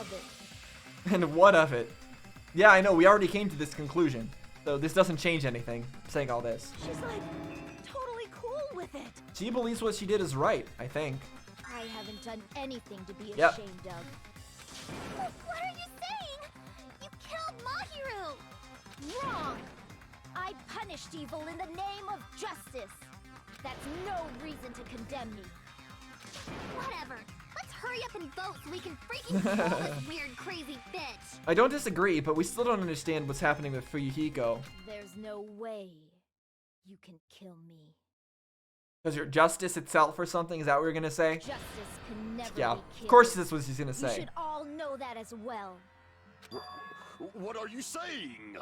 of it? And what of it? Yeah, I know, we already came to this conclusion. So this doesn't change anything, saying all this. She's like totally cool with it. She believes what she did is right, I think. I haven't done anything to be Yep. ashamed of. What are you saying? You killed Mahiru! Wrong! I punished evil in the name of justice. That's no reason to condemn me. Whatever. Let's hurry up and vote so we can freaking kill this weird, crazy bitch. I don't disagree, but we still don't understand what's happening with Fuyuhiko. There's no way you can kill me. Because you're justice itself or something? Is that what you're gonna say? Justice can never Yeah, be killed. of course this was he's gonna You say. should all know that as well. What are you saying?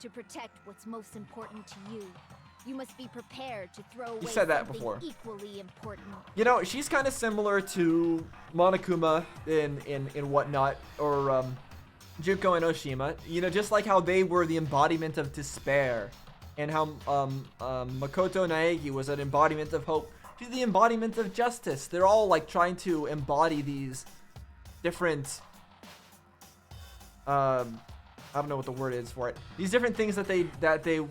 To protect what's most important to you, you must be prepared to throw away said that something before. equally important. You know, she's kind of similar to Monokuma in Whatnot, or Juko and Oshima. You know, just like how they were the embodiment of despair, and how Makoto Naegi was an embodiment of hope. She's the embodiment of justice. They're all like trying to embody these different, I don't know what the word is for it. These different things that they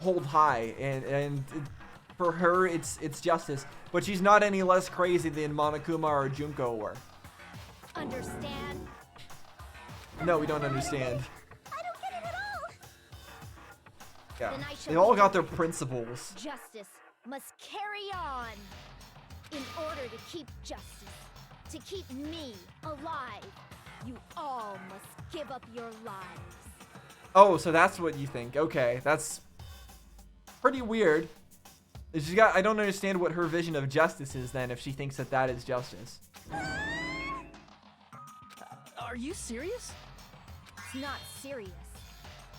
hold high, and for her it's justice. But she's not any less crazy than Monokuma or Junko were. Understand? No, we don't understand. I don't get it at all. Yeah, Then I shall they all be got their different. principles. Justice must carry on. In order to keep justice, to keep me alive, you all must give up your lives. Oh, so that's what you think. Okay, that's pretty weird. I don't understand what her vision of justice is then, if she thinks that that is justice. Are you serious? It's not serious.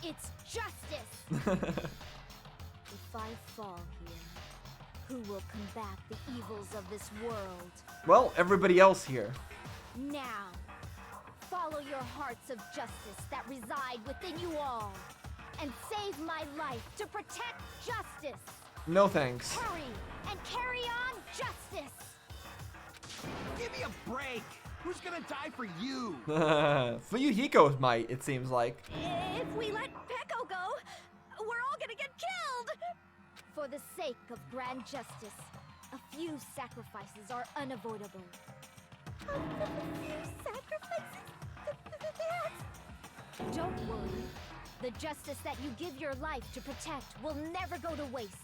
It's justice. If I fall here, who will combat the evils of this world? Well, everybody else here. Now, follow your hearts of justice that reside within you all, and save my life to protect justice. No thanks. Hurry and carry on justice. Give me a break. Who's gonna die for you? Fuyuhiko might, it seems like. If we let Peko go, we're all gonna get killed. For the sake of grand justice, a few sacrifices are unavoidable. A few sacrifices? Don't worry. The justice that you give your life to protect will never go to waste.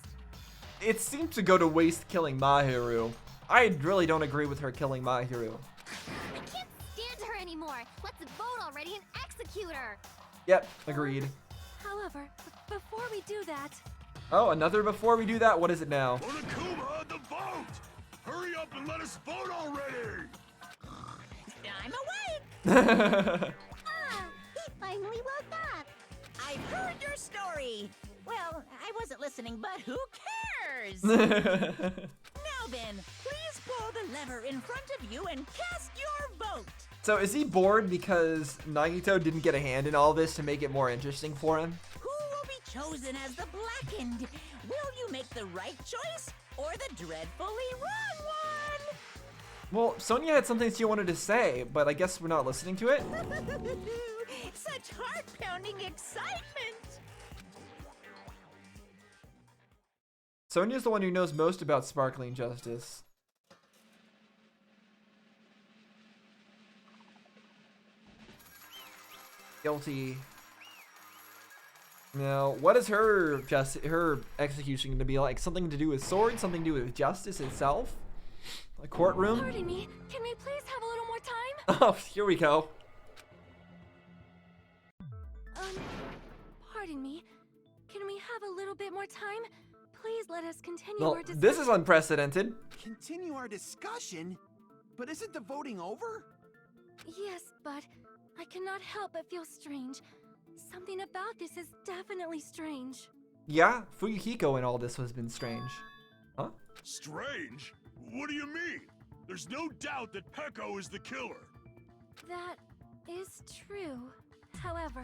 It seems to go to waste killing Mahiru. I really don't agree with her killing Mahiru. I can't stand her anymore. Let's vote already and execute her. Yep, agreed. However, before we do that, Oh, another before we do that? What is it now? Monokuma, the vote! Hurry up and let us vote already! I'm awake. he finally woke up. I've heard your story. Well, I wasn't listening, but who cares? Now then, please pull the lever in front of you and cast your vote. So is he bored because Nagito didn't get a hand in all this to make it more interesting for him? Who will be chosen as the blackened? Will you make the right choice or the dreadfully wrong one? Well, Sonia had something she wanted to say, but I guess we're not listening to it. Such heart-pounding excitement. Sonia's the one who knows most about sparkling justice. Guilty. Now, what is her execution going to be like? Something to do with swords? Something to do with justice itself? A courtroom? Pardon me, can we please have a little more time? Oh, here we go. Pardon me, can we have a little bit more time? Please let us continue Well, our discussion. this is unprecedented. Continue our discussion? But isn't the voting over? Yes, but I cannot help but feel strange. Something about this is definitely strange. Yeah, Fuyuhiko and all this has been strange. Huh? Strange? What do you mean? There's no doubt that Peko is the killer. That is true. However,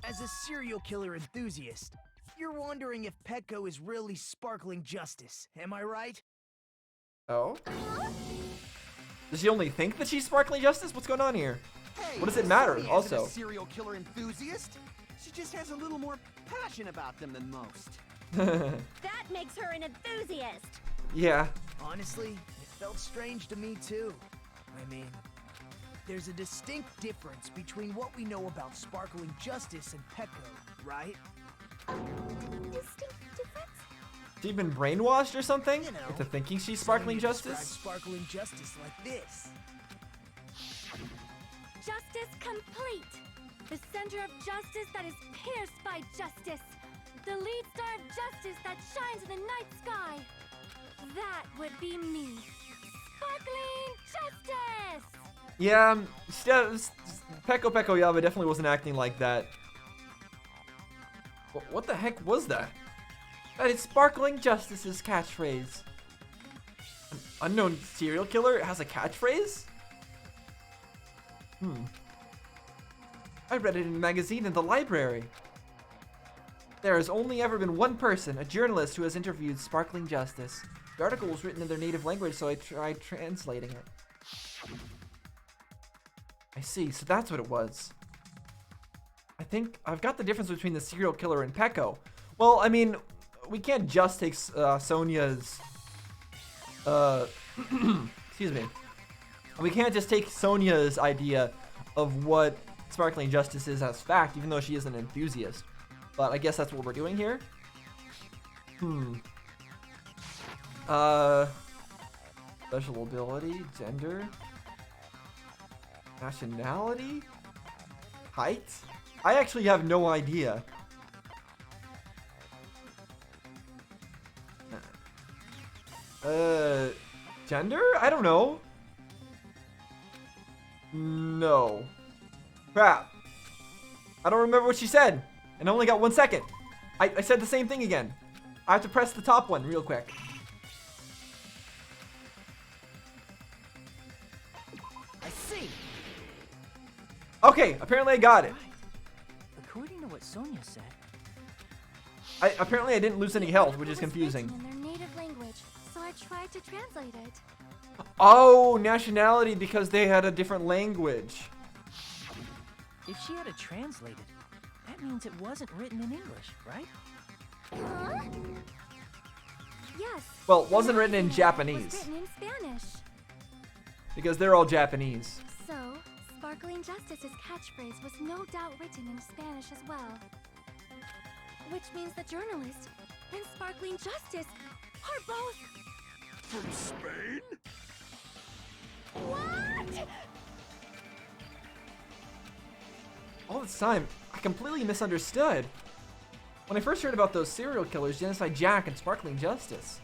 As a serial killer enthusiast, you're wondering if Petco is really sparkling justice, am I right? Oh? Does she only think that she's Sparkling Justice? What's going on here? Hey, What does it matter, Sonya also? isn't a serial killer enthusiast. She just has a little more passion about them than most. That makes her an enthusiast. Yeah. Honestly, it felt strange to me too. I mean, there's a distinct difference between what we know about Sparkling Justice and Pecco, right? Distinct difference? She's been brainwashed or something You know, into thinking she's Sparkling Sonya describes Justice? Sparkling Justice like this. Justice complete. The center of justice that is pierced by justice. The lead star of justice that shines in the night sky. That would be me. Sparkling Justice! Yeah, Peko Peko Yaba definitely wasn't acting like that. What the heck was that? That is Sparkling Justice's catchphrase. An unknown serial killer has a catchphrase? I read it in a magazine in the library. There has only ever been one person, a journalist, who has interviewed Sparkling Justice. The article was written in their native language, so I tried translating it. I see, so that's what it was. I think I've got the difference between the serial killer and Pecco. Well, I mean, we can't just take Sonia's... excuse me. We can't just take Sonia's idea of what Sparkling Justice is as fact, even though she is an enthusiast. But I guess that's what we're doing here. Special ability, gender, nationality, height? I actually have no idea. Gender? I don't know. No. Crap. I don't remember what she said. And I only got 1 second. I said the same thing again. I have to press the top one real quick. I see. Okay, apparently I got it. According to what Sonya said, Apparently I didn't lose any health, which is It was confusing. written in their native language, so I tried to translate it. Oh, nationality because they had a different language. If she had it translated, that means it wasn't written in English, right? Huh? Yes. Well, it wasn't written in It Japanese was written in Spanish. because they're all Japanese. So, Sparkling Justice's catchphrase was no doubt written in Spanish as well. Which means the journalist and Sparkling Justice are both... From Spain? What? All this time, I completely misunderstood. When I first heard about those serial killers, Genocide Jack and Sparkling Justice,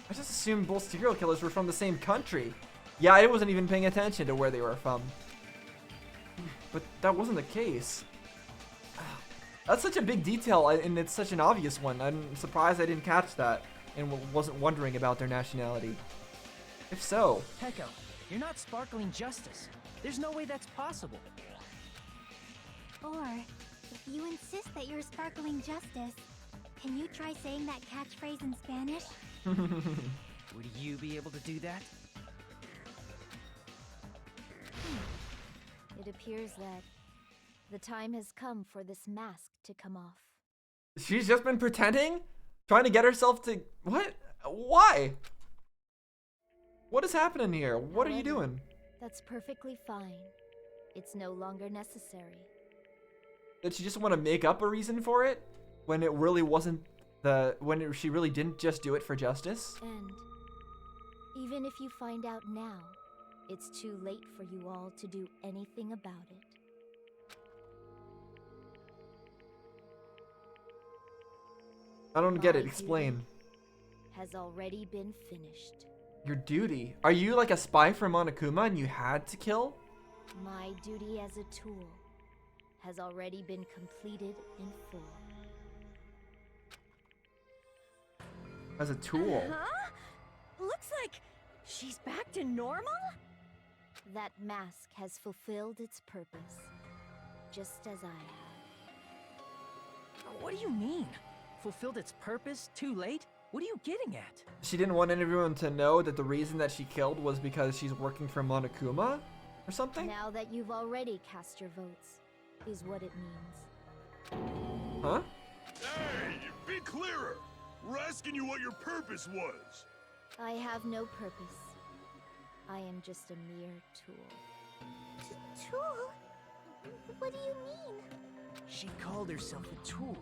I just assumed both serial killers were from the same country. Yeah, I wasn't even paying attention to where they were from. But that wasn't the case. That's such a big detail, and it's such an obvious one. I'm surprised I didn't catch that and wasn't wondering about their nationality. If so... Pecco, you're not Sparkling Justice. There's no way that's possible. Or, if you insist that you're Sparkling Justice, can you try saying that catchphrase in Spanish? Would you be able to do that? It appears that the time has come for this mask to come off. She's just been pretending? Trying to get herself to... What? Why? What is happening here? What are you However, doing? That's perfectly fine. It's no longer necessary. Did she just want to make up a reason for it? When it really wasn't the... she really didn't just do it for justice? And even if you find out now, it's too late for you all to do anything about it. I don't get My it. Explain. duty has already been finished. Your duty? Are you like a spy for Monokuma and you had to kill? My duty as a tool has already been completed in full. As a tool? Huh? Looks like she's back to normal? That mask has fulfilled its purpose, just as I have. What do you mean? Fulfilled its purpose too late? What are you getting at? She didn't want everyone to know that the reason that she killed was because she's working for Monokuma or something? Now that you've already cast your votes, is what it means. Huh? Hey, be clearer. We're asking you what your purpose was. I have no purpose. I am just a mere tool. Tool? What do you mean? She called herself a tool,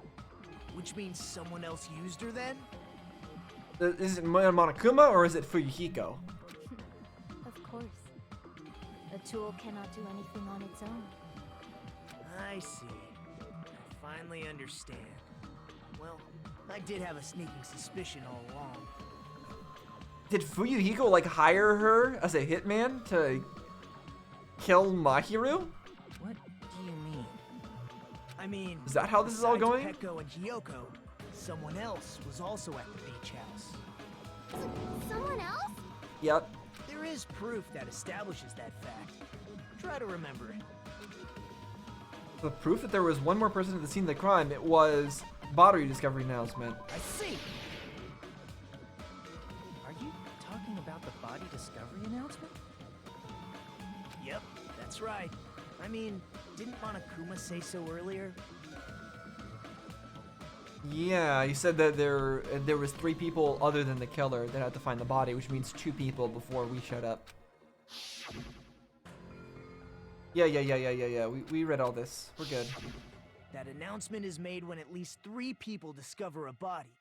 which means someone else used her then? Is it Monokuma or is it Fuyuhiko? Of course. A tool cannot do anything on its own. I see. I finally understand. Well, I did have a sneaking suspicion all along. Did Fuyuhiko like hire her as a hitman to kill Mahiru? What do you mean? I mean, Is that how this is all besides going? Peko and Hiyoko, someone else was also at the beach house. Someone else? Yep. There is proof that establishes that fact. Try to remember it. The proof that there was one more person at the scene of the crime, it was Battery Discovery announcement. I see. Are you talking about the body discovery announcement? Yep, that's right. I mean, didn't Monokuma say so earlier? Yeah, he said that there was 3 people other than the killer that had to find the body, which means 2 people before we showed up. Yeah. We read all this. We're good. That announcement is made when at least 3 people discover a body.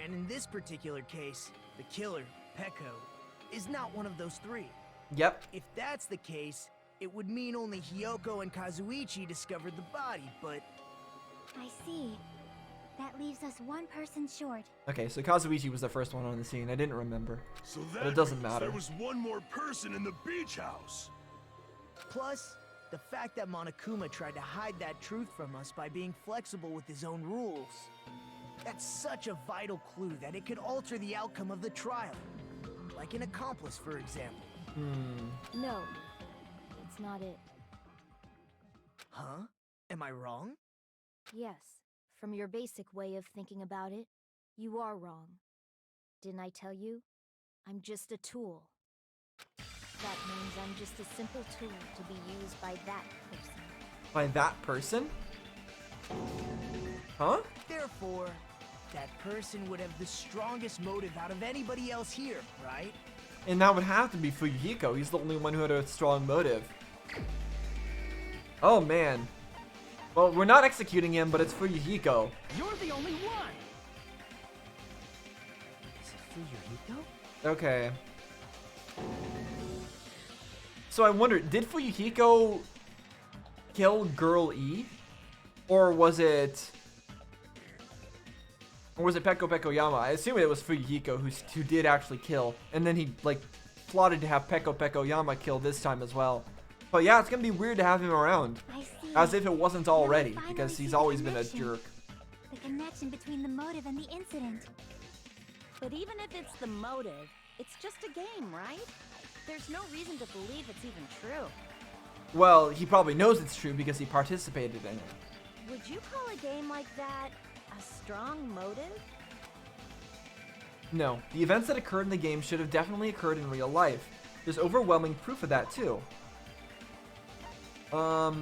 And in this particular case, the killer, Peko, is not one of those 3. Yep. If that's the case, it would mean only Hiyoko and Kazuichi discovered the body, but I see. That leaves us one person short. Okay, so Kazuichi was the first one on the scene. I didn't remember. So But that it doesn't means matter. there was one more person in the beach house. plus, the fact that Monokuma tried to hide that truth from us by being flexible with his own rules. That's such a vital clue that it could alter the outcome of the trial. Like an accomplice, for example. No. It's not it. Huh? Am I wrong? Yes. From your basic way of thinking about it, you are wrong. Didn't I tell you? I'm just a tool. That means I'm just a simple tool to be used by that person. By that person? Huh? Therefore, that person would have the strongest motive out of anybody else here, right? And that would have to be Fuyuhiko. He's the only one who had a strong motive. Oh man. Well, we're not executing him, but it's Fuyuhiko. You're the only one! Is it Fuyuhiko? Okay. So I wonder, did Fuyuhiko kill Girl E? Or was it Peko Pekoyama? I assume it was Fuyuhiko who did actually kill. And then he, like, plotted to have Peko Pekoyama kill this time as well. But yeah, it's gonna be weird to have him around. I see. As if it wasn't already, finally because see he's the always been a connection. jerk. The connection between the motive and the incident. But even if it's the motive, it's just a game, right? There's no reason to believe it's even true. Well, he probably knows it's true because he participated in it. Would you call a game like that a strong motive? No, the events that occurred in the game should have definitely occurred in real life. There's overwhelming proof of that too. Well,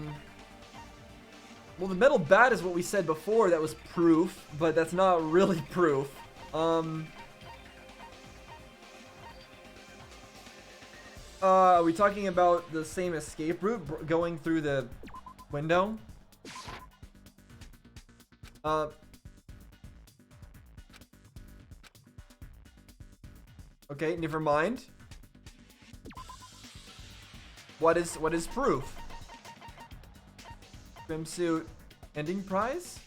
the metal bat is what we said before, that was proof, but that's not really proof. Are we talking about the same escape route going through the window? Okay, never mind. What is proof? Swimsuit ending prize?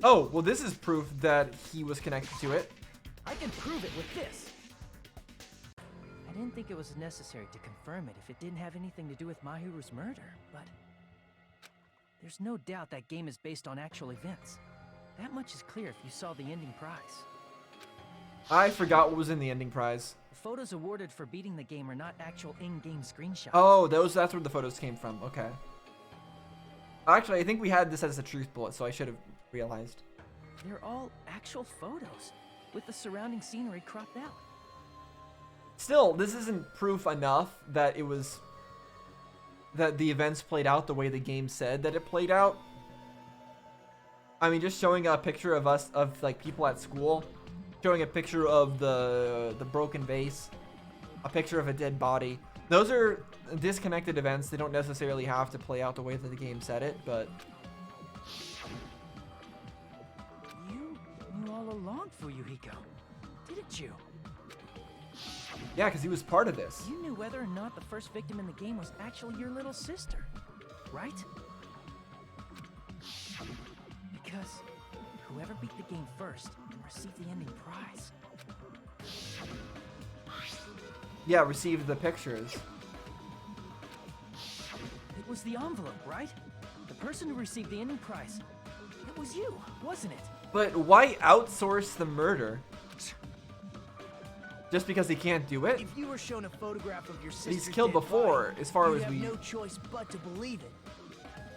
Oh, well this is proof that he was connected to it. I can prove it with this. I didn't think it was necessary to confirm it if it didn't have anything to do with Mahiru's murder, but there's no doubt that game is based on actual events. That much is clear if you saw the ending prize. I forgot what was in the ending prize. The photos awarded for beating the game are not actual in-game screenshots. Oh, that's where the photos came from. Okay. Actually, I think we had this as a truth bullet, so I should have realized. They're all actual photos. with the surrounding scenery cropped out. Still, this isn't proof enough that that the events played out the way the game said that it played out. I mean, just showing a picture of us, of like people at school, showing a picture of the broken vase, a picture of a dead body. Those are disconnected events. They don't necessarily have to play out the way that the game said it, but... You knew all along, Fuyuhiko, didn't you? Yeah, because he was part of this. You knew whether or not the first victim in the game was actually your little sister, right? Because whoever beat the game first received the ending prize. Yeah, received the pictures. It was the envelope, right? The person who received the ending prize. It was you, wasn't it? But why outsource the murder? Just because he can't do it? If you were shown a photograph of your sister, He's killed before, as far as have we... no choice but to believe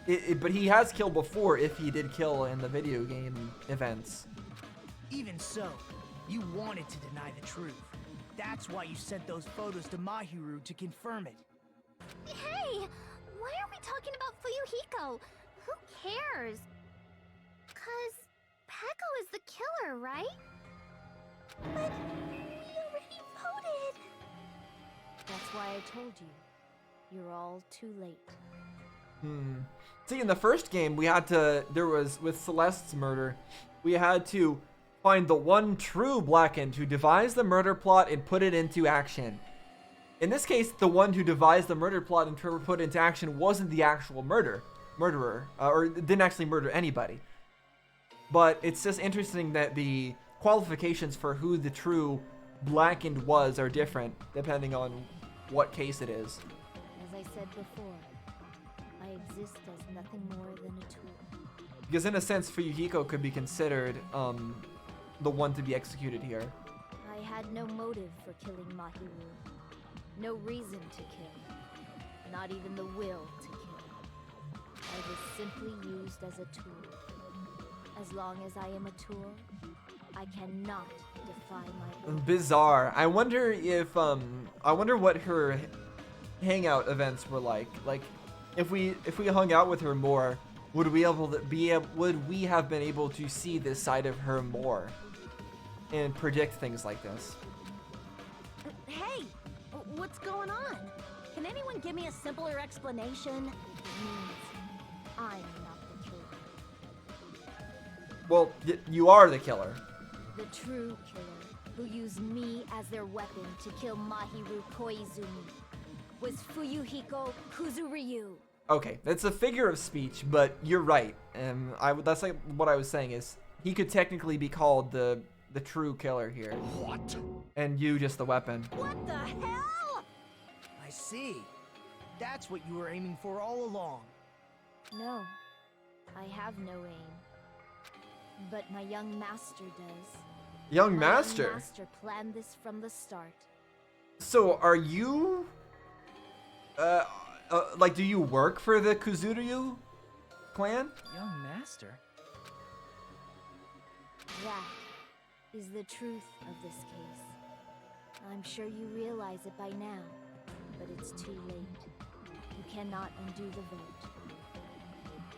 it. But he has killed before if he did kill in the video game events. Even so, you wanted to deny the truth. That's why you sent those photos to Mahiru to confirm it. Hey, why are we talking about Fuyuhiko? Who cares? 'Cause Peko is the killer, right? But we already voted. That's why I told you. You're all too late. See, in the first game, with Celeste's murder, we had to find the one true Blackened who devised the murder plot and put it into action. In this case, the one who devised the murder plot and put it into action wasn't the actual murderer, or didn't actually murder anybody. But it's just interesting that the qualifications for who the true Blackened was are different depending on what case it is. As I said before, I exist as nothing more than a tool. Because in a sense, Fuyuhiko could be considered the one to be executed here. I had no motive for killing Mahiru. No reason to kill. Not even the will to kill. I was simply used as a tool. As long as I am a tool, I cannot defy my will. Bizarre. I wonder what her hangout events were like. Like, if we hung out with her more, would we have been able to see this side of her more and predict things like this? Hey, what's going on? Can anyone give me a simpler explanation? It means I'm not the killer. Well, you are the killer. The true killer, who used me as their weapon to kill Mahiru Koizumi, was Fuyuhiko Kuzuryu. Okay, that's a figure of speech, but you're right. And that's like what I was saying is he could technically be called the true killer here. What? And you just the weapon. What the hell? I see. That's what you were aiming for all along. No, I have no aim. But my young master does. Young My master? young master planned this from the start. So are you like, do you work for the Kuzuryu clan? Young master? That is the truth of this case. I'm sure you realize it by now, but it's too late. You cannot undo the vote.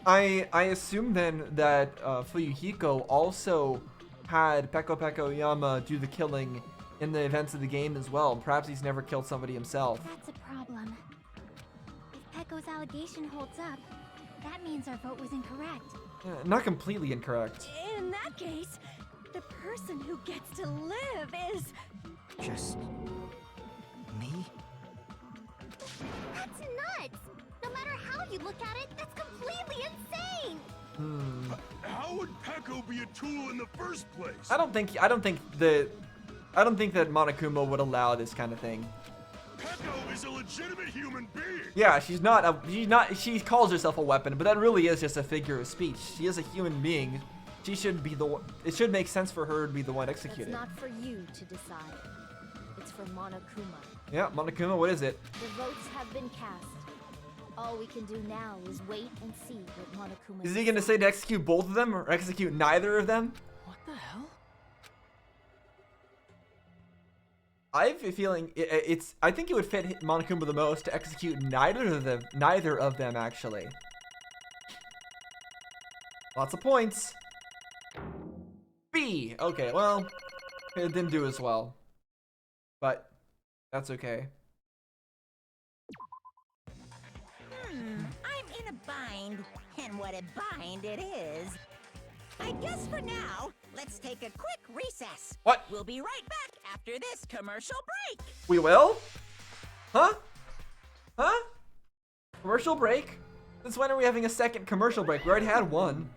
I assume then that Fuyuhiko also had Peko Yama do the killing in the events of the game as well. Perhaps he's never killed somebody himself. That's a problem. If Peko's allegation holds up, that means our vote was incorrect. Not completely incorrect. In that case, the person who gets to live is... Just... me? That's nuts! No matter how you look at it, that's completely insane! How would Peko be a tool in the first place? I don't think that Monokuma would allow this kind of thing. Peko is a legitimate human being. Yeah, she calls herself a weapon, but that really is just a figure of speech. She is a human being. She should be the one. It should make sense for her to be the one executed. That's not for you to decide. It's for Monokuma. Yeah, Monokuma, what is it? The votes have been cast. All we can do now is wait and see what Monokuma Is he gonna say to execute both of them or execute neither of them? What the hell? I have a feeling it's. I think it would fit Monokuma the most to execute neither of them actually. Lots of points. B. Okay, well, it didn't do as well, but that's okay. I'm in a bind, and what a bind it is. I guess for now, let's take a quick recess. What? We'll be right back after this commercial break. We will? Huh? Huh? Commercial break? Since when are we having a second commercial break? We already had one.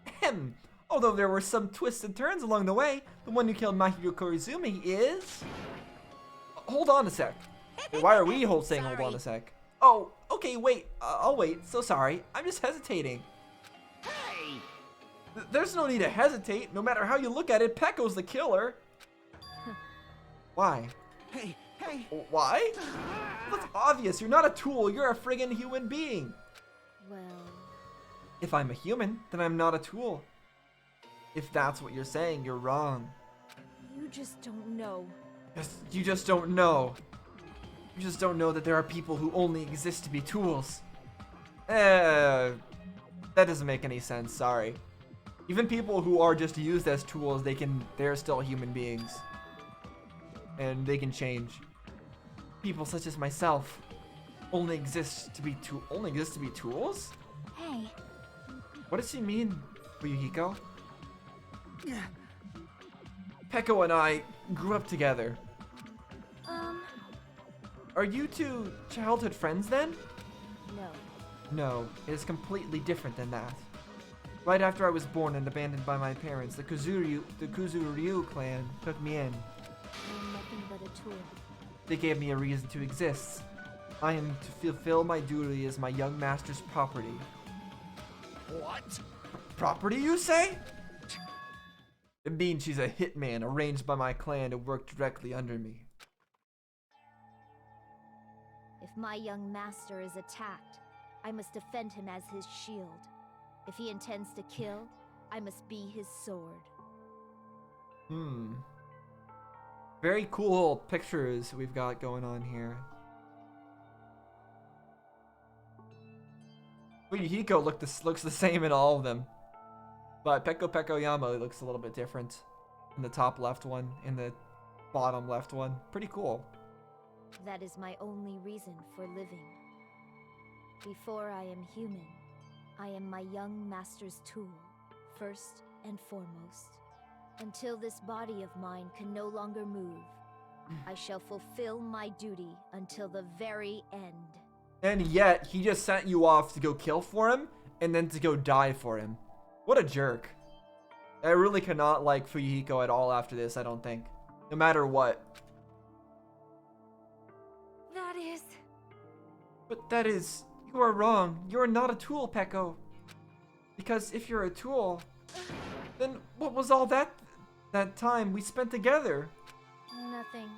Ahem. Although there were some twists and turns along the way, the one who killed Mahiro Koizumi is... Hold on a sec. Why are we saying hold on a sec? Oh, okay, wait. I'll wait. So sorry. I'm just hesitating. Hey! There's no need to hesitate. No matter how you look at it, Pecco's the killer. Why? Hey! Why? That's obvious. You're not a tool. You're a friggin' human being. Well, If I'm a human, then I'm not a tool. If that's what you're saying, you're wrong. you just don't know. You just don't know. You just don't know that there are people who only exist to be tools. That doesn't make any sense, sorry. Even people who are just used as tools, they're still human beings. And they can change. People such as myself only exist to be tools? Hey, What does she mean, Fuyuhiko? Pecco and I grew up together. Are you two childhood friends then? no. No, it is completely different than that. Right after I was born and abandoned by my parents, the Kuzuryu clan took me in. I am nothing but a tool. They gave me a reason to exist. I am to fulfill my duty as my young master's property. What? Property, you say? It means she's a hitman arranged by my clan to work directly under me. If my young master is attacked, I must defend him as his shield. If he intends to kill, I must be his sword. Very cool pictures we've got going on here. Fuyuhiko looks the same in all of them. But Pecco Yama looks a little bit different. In the top left one, in the bottom left one. Pretty cool. That is my only reason for living. Before I am human, I am my young master's tool, first and foremost. Until this body of mine can no longer move, I shall fulfill my duty until the very end. And yet, he just sent you off to go kill for him, and then to go die for him. What a jerk. I really cannot like Fuyuhiko at all after this, I don't think. No matter what. That is... But that is... You are wrong. You are not a tool, Pecco. Because if you're a tool, then what was all that time we spent together? Nothing.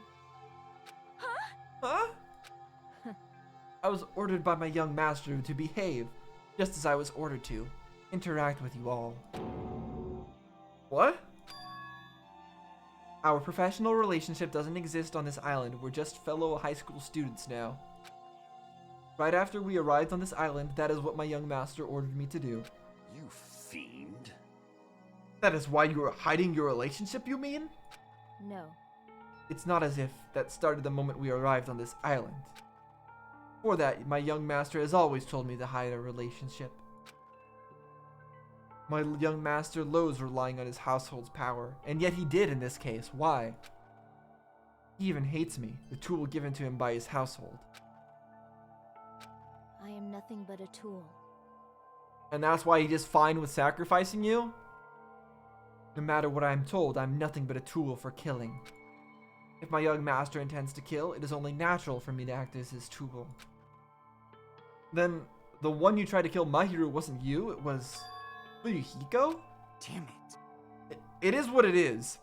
Huh? I was ordered by my young master to behave, just as I was ordered to. Interact with you all. What? Our professional relationship doesn't exist on this island. We're just fellow high school students now. Right after we arrived on this island, that is what my young master ordered me to do. You fiend. That is why you were hiding your relationship, you mean? No. It's not as if that started the moment we arrived on this island. For that, my young master has always told me to hide our relationship. My young master loathes relying on his household's power, and yet he did in this case. Why? He even hates me, the tool given to him by his household. I am nothing but a tool. And that's why he's just fine with sacrificing you? No matter what I'm told, I'm nothing but a tool for killing. If my young master intends to kill, it is only natural for me to act as his tool. Then, the one you tried to kill Mahiro wasn't you, it was... Fuyuhiko? Damn it. It is what it is.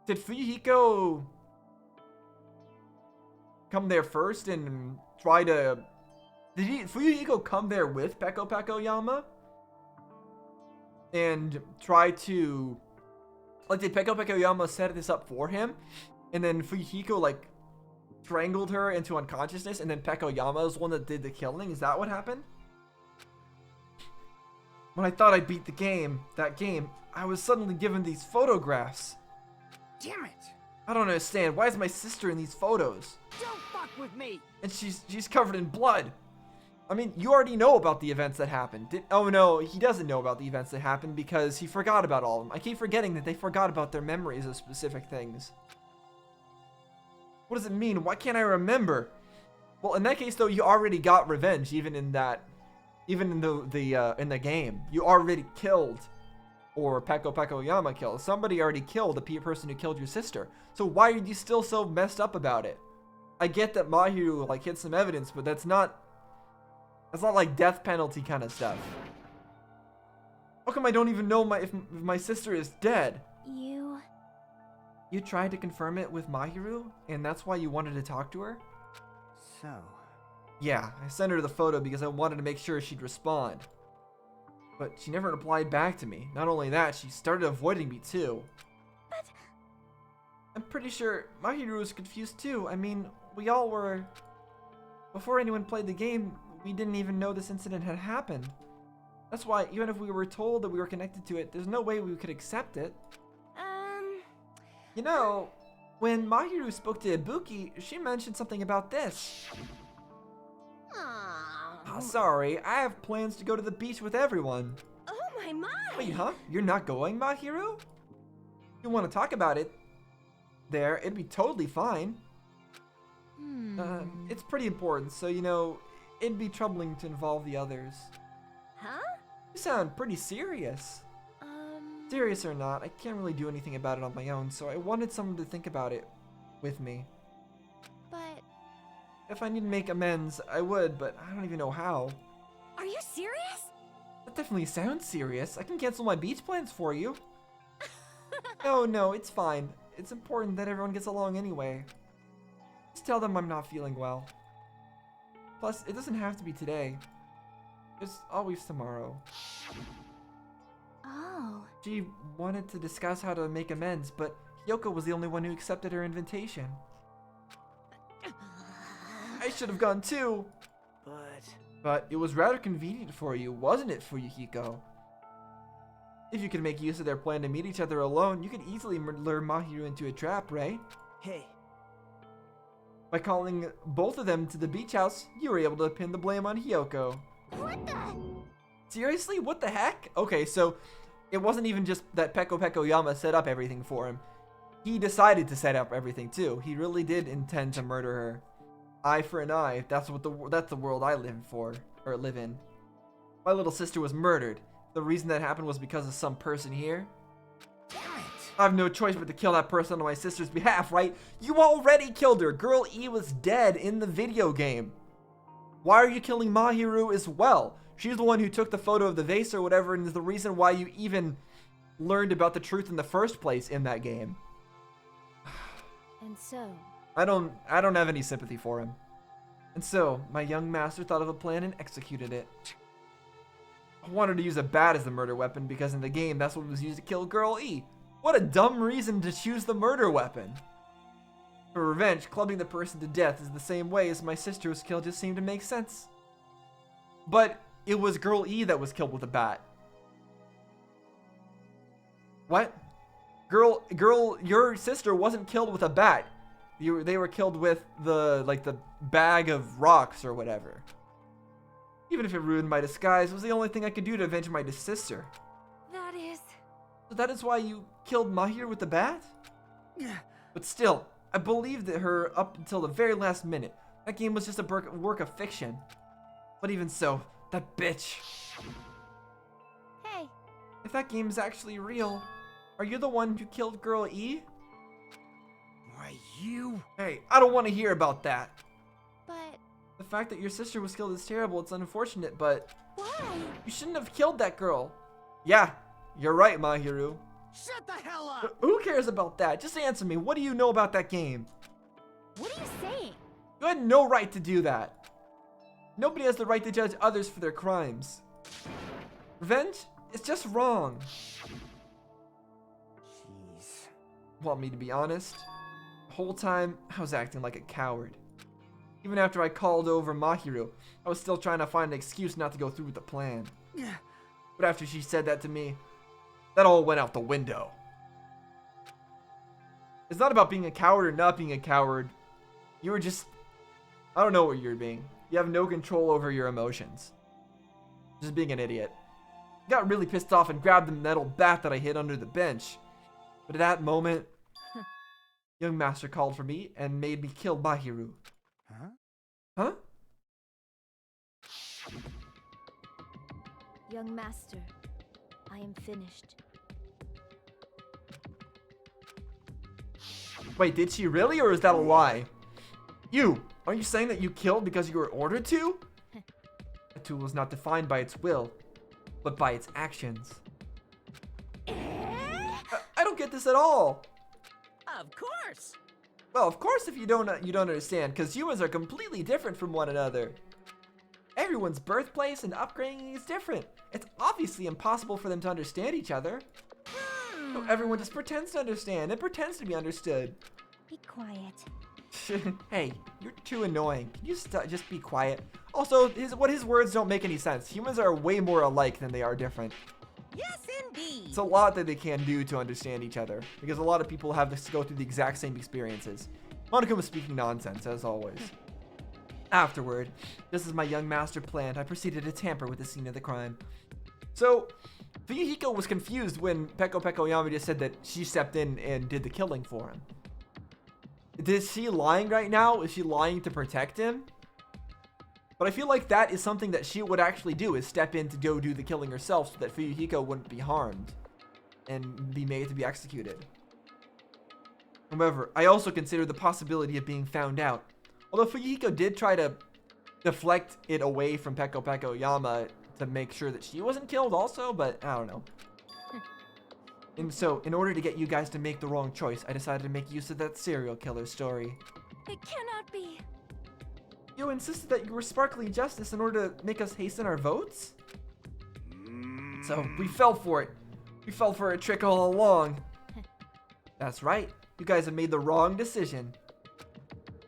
Did Fuyuhiko come there first and try to... Did Fuyuhiko come there with Pecco Yama? And try to Like, did Peko Yama set this up for him? And then Fuyuhiko, like, strangled her into unconsciousness, and then Peko Yama is the one that did the killing? Is that what happened? When I thought I'd beat that game, I was suddenly given these photographs. Damn it! I don't understand. Why is my sister in these photos? Don't fuck with me! And she's covered in blood. I mean, you already know about the events that happened. Oh no, he doesn't know about the events that happened because he forgot about all of them. I keep forgetting that they forgot about their memories of specific things. What does it mean? Why can't I remember? Well, in that case though, you already got revenge even in the game. You already killed, or Peko Yama killed. Somebody already killed the person who killed your sister. So why are you still so messed up about it? I get that Mahiru like hid some evidence, but that's not like death penalty kind of stuff. How come I don't even know if my sister is dead? You tried to confirm it with Mahiru, and that's why you wanted to talk to her? So, Yeah, I sent her the photo because I wanted to make sure she'd respond. But she never replied back to me. Not only that, she started avoiding me too. But I'm pretty sure Mahiru was confused too. I mean, we all were... Before anyone played the game, we didn't even know this incident had happened. That's why, even if we were told that we were connected to it, there's no way we could accept it. You know, when Mahiru spoke to Ibuki, she mentioned something about this. Oh, sorry, I have plans to go to the beach with everyone. oh my. Wait, huh? You're not going, Mahiru? If you want to talk about it there, it'd be totally fine. It's pretty important, so, you know, it'd be troubling to involve the others. Huh? You sound pretty serious. Serious or not, I can't really do anything about it on my own, so I wanted someone to think about it with me. But If I need to make amends, I would, but I don't even know how. are you serious? That definitely sounds serious. I can cancel my beach plans for you. No, it's fine. It's important that everyone gets along anyway. Just tell them I'm not feeling well. Plus, it doesn't have to be today. There's always tomorrow. Oh. She wanted to discuss how to make amends, but Yoko was the only one who accepted her invitation. I should have gone too. But it was rather convenient for you, wasn't it, Fuyuhiko? If you could make use of their plan to meet each other alone, you could easily lure Mahiru into a trap, right? Hey, By calling both of them to the beach house, you were able to pin the blame on Hiyoko. What the? Seriously? What the heck? Okay, so it wasn't even just that Peko Yama set up everything for him. He decided to set up everything too. He really did intend to murder her. Eye for an eye. That's the world I live in. My little sister was murdered. The reason that happened was because of some person here. damn it! I have no choice but to kill that person on my sister's behalf, right? You already killed her. Girl E was dead in the video game. Why are you killing Mahiru as well? She's the one who took the photo of the vase or whatever, and is the reason why you even learned about the truth in the first place in that game. And so, I don't have any sympathy for him. And so, my young master thought of a plan and executed it. I wanted to use a bat as the murder weapon because in the game that's what was used to kill Girl E. What a dumb reason to choose the murder weapon. For revenge, clubbing the person to death is the same way as my sister was killed just seemed to make sense. But it was Girl E that was killed with a bat. What? Girl, your sister wasn't killed with a bat. They were killed with the bag of rocks or whatever. Even if it ruined my disguise, it was the only thing I could do to avenge my sister. That is... So that is why you killed Mahir with the bat? But still, I believed her up until the very last minute. That game was just a work of fiction. But even so, that bitch. hey, If that game is actually real, are you the one who killed Girl E? Why, you? Hey, I don't want to hear about that. but The fact that your sister was killed is terrible. It's unfortunate, but why? you shouldn't have killed that girl. Yeah, you're right, Mahiru. Shut the hell up! Who cares about that? Just answer me. What do you know about that game? What are you saying? You had no right to do that. Nobody has the right to judge others for their crimes. Revenge? It's just wrong. Jeez. want me to be honest? The whole time, I was acting like a coward. Even after I called over Mahiru, I was still trying to find an excuse not to go through with the plan. But after she said that to me, that all went out the window. It's not about being a coward or not being a coward. You were just... I don't know what you're being. You have no control over your emotions. Just being an idiot. I got really pissed off and grabbed the metal bat that I hid under the bench. But at that moment, young master called for me and made me kill Mahiru. Huh? Young master, I am finished. Wait, did she really, or is that a lie? You! Are you saying that you killed because you were ordered to? A tool is not defined by its will, but by its actions. I don't get this at all. Of course. Well, of course if you don't understand, because humans are completely different from one another. Everyone's birthplace and upbringing is different. It's obviously impossible for them to understand each other. So everyone just pretends to understand and pretends to be understood. Be quiet. Hey, you're too annoying. Can you just be quiet? Also, his words don't make any sense. Humans are way more alike than they are different. Yes, indeed. It's a lot that they can do to understand each other, because a lot of people have to go through the exact same experiences. Monokuma was speaking nonsense, as always. Afterward, just as my young master planned, I proceeded to tamper with the scene of the crime. So, Fuyuhiko was confused when Peko Yama just said that she stepped in and did the killing for him. Is she lying right now? Is she lying to protect him? But I feel like that is something that she would actually do, is step in to go do the killing herself so that Fuyuhiko wouldn't be harmed and be made to be executed. However, I also consider the possibility of being found out. Although Fuyuhiko did try to deflect it away from Peko Yama to make sure that she wasn't killed also, but I don't know. And so, in order to get you guys to make the wrong choice, I decided to make use of that serial killer story. It cannot be. You insisted that you were sparkly justice in order to make us hasten our votes? So, we fell for it. We fell for a trick all along. That's right. You guys have made the wrong decision.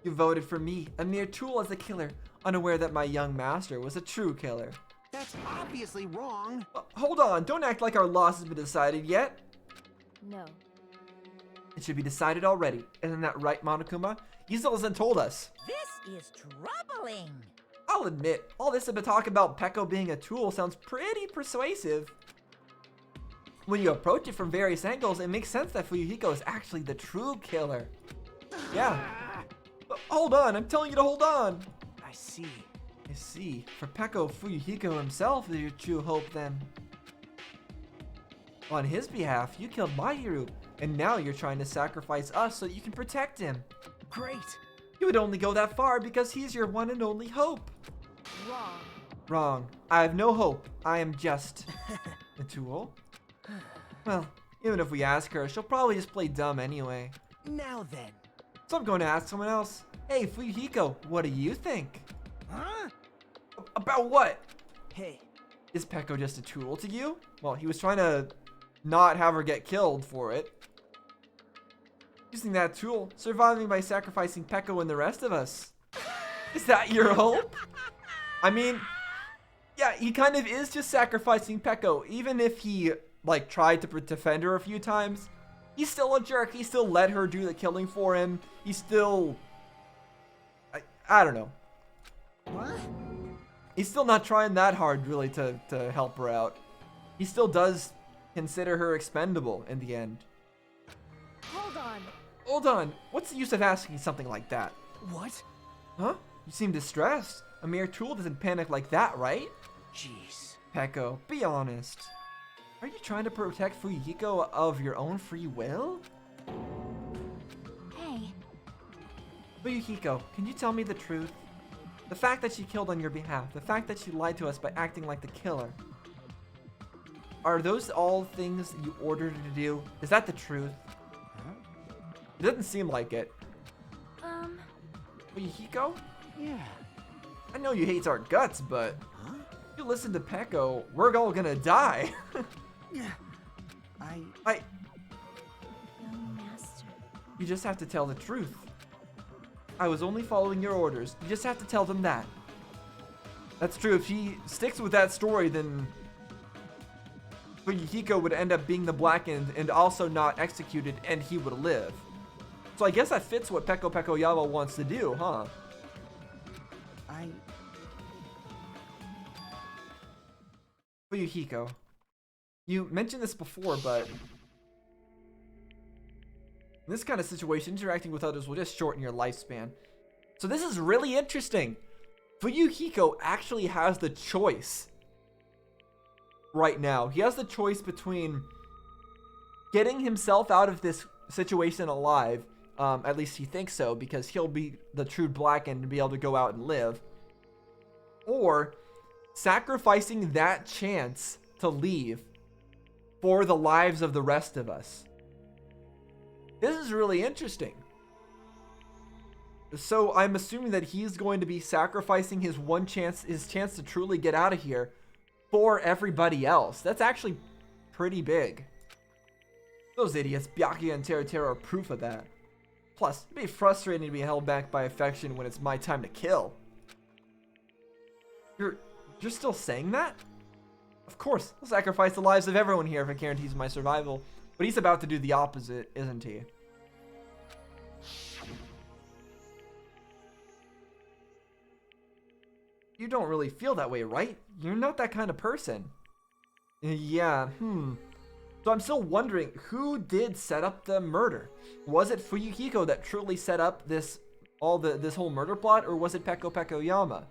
You voted for me, a mere tool as a killer, unaware that my young master was a true killer. That's obviously wrong. Hold on, don't act like our loss has been decided yet. No. It should be decided already. Isn't that right, Monokuma? You still hasn't told us. This is troubling. I'll admit, all this talk about Peko being a tool sounds pretty persuasive. When you approach it from various angles, it makes sense that Fuyuhiko is actually the true killer. Yeah. But hold on, I'm telling you to hold on. I see. I see. For Peko, Fuyuhiko himself is your true hope then. On his behalf, you killed Mahiru, and now you're trying to sacrifice us so that you can protect him. Great. You would only go that far because he's your one and only hope. Wrong. Wrong. I have no hope. I am just a tool. Well, even if we ask her, she'll probably just play dumb anyway. Now then. So I'm going to ask someone else. Hey, Fuyuhiko, what do you think? Huh? About what? Hey. Is Peko just a tool to you? Well, he was trying to not have her get killed for it. Using that tool, surviving by sacrificing Peko and the rest of us. Is that your hope? I mean, yeah, he kind of is just sacrificing Peko. Even if he, like, tried to defend her a few times, he's still a jerk. He still let her do the killing for him. He's still... I don't know. What? He's still not trying that hard, really, to help her out. He still does consider her expendable in the end. Hold on. Hold on. What's the use of asking something like that? What? Huh? You seem distressed. A mere tool doesn't panic like that, right? Jeez. Peko, be honest. Are you trying to protect Fuyuhiko of your own free will? Hey. Fuyuhiko, can you tell me the truth? The fact that she killed on your behalf, the fact that she lied to us by acting like the killer. Are those all things that you ordered her to do? Is that the truth? Huh? It doesn't seem like it. Fuyuhiko? Yeah. I know you hate our guts, but Huh? if you listen to Peko, we're all gonna die. Yeah. I Young master. You just have to tell the truth. I was only following your orders. You just have to tell them that. That's true. If she sticks with that story, then Fuyuhiko would end up being the Blackened and also not executed, and he would live. So I guess that fits what Peko Peko Yama wants to do, huh? Fuyuhiko, you mentioned this before, but in this kind of situation, interacting with others will just shorten your lifespan. So this is really interesting. Fuyuhiko actually has the choice right now. He has the choice between getting himself out of this situation alive, at least he thinks so, because he'll be the true Blackened and be able to go out and live, or sacrificing that chance to leave for the lives of the rest of us. This is really interesting. So I'm assuming that he's going to be sacrificing his chance to truly get out of here for everybody else. That's actually pretty big. Those idiots, Byakuya and Teruteru, are proof of that. Plus, it'd be frustrating to be held back by affection when it's my time to kill. You're still saying that? Of course, I'll sacrifice the lives of everyone here if it guarantees my survival. But he's about to do the opposite, isn't he? You don't really feel that way, right? You're not that kind of person. Yeah, So I'm still wondering, who did set up the murder? Was it Fuyuhiko that truly set up this whole murder plot, or was it Peko Peko Yama?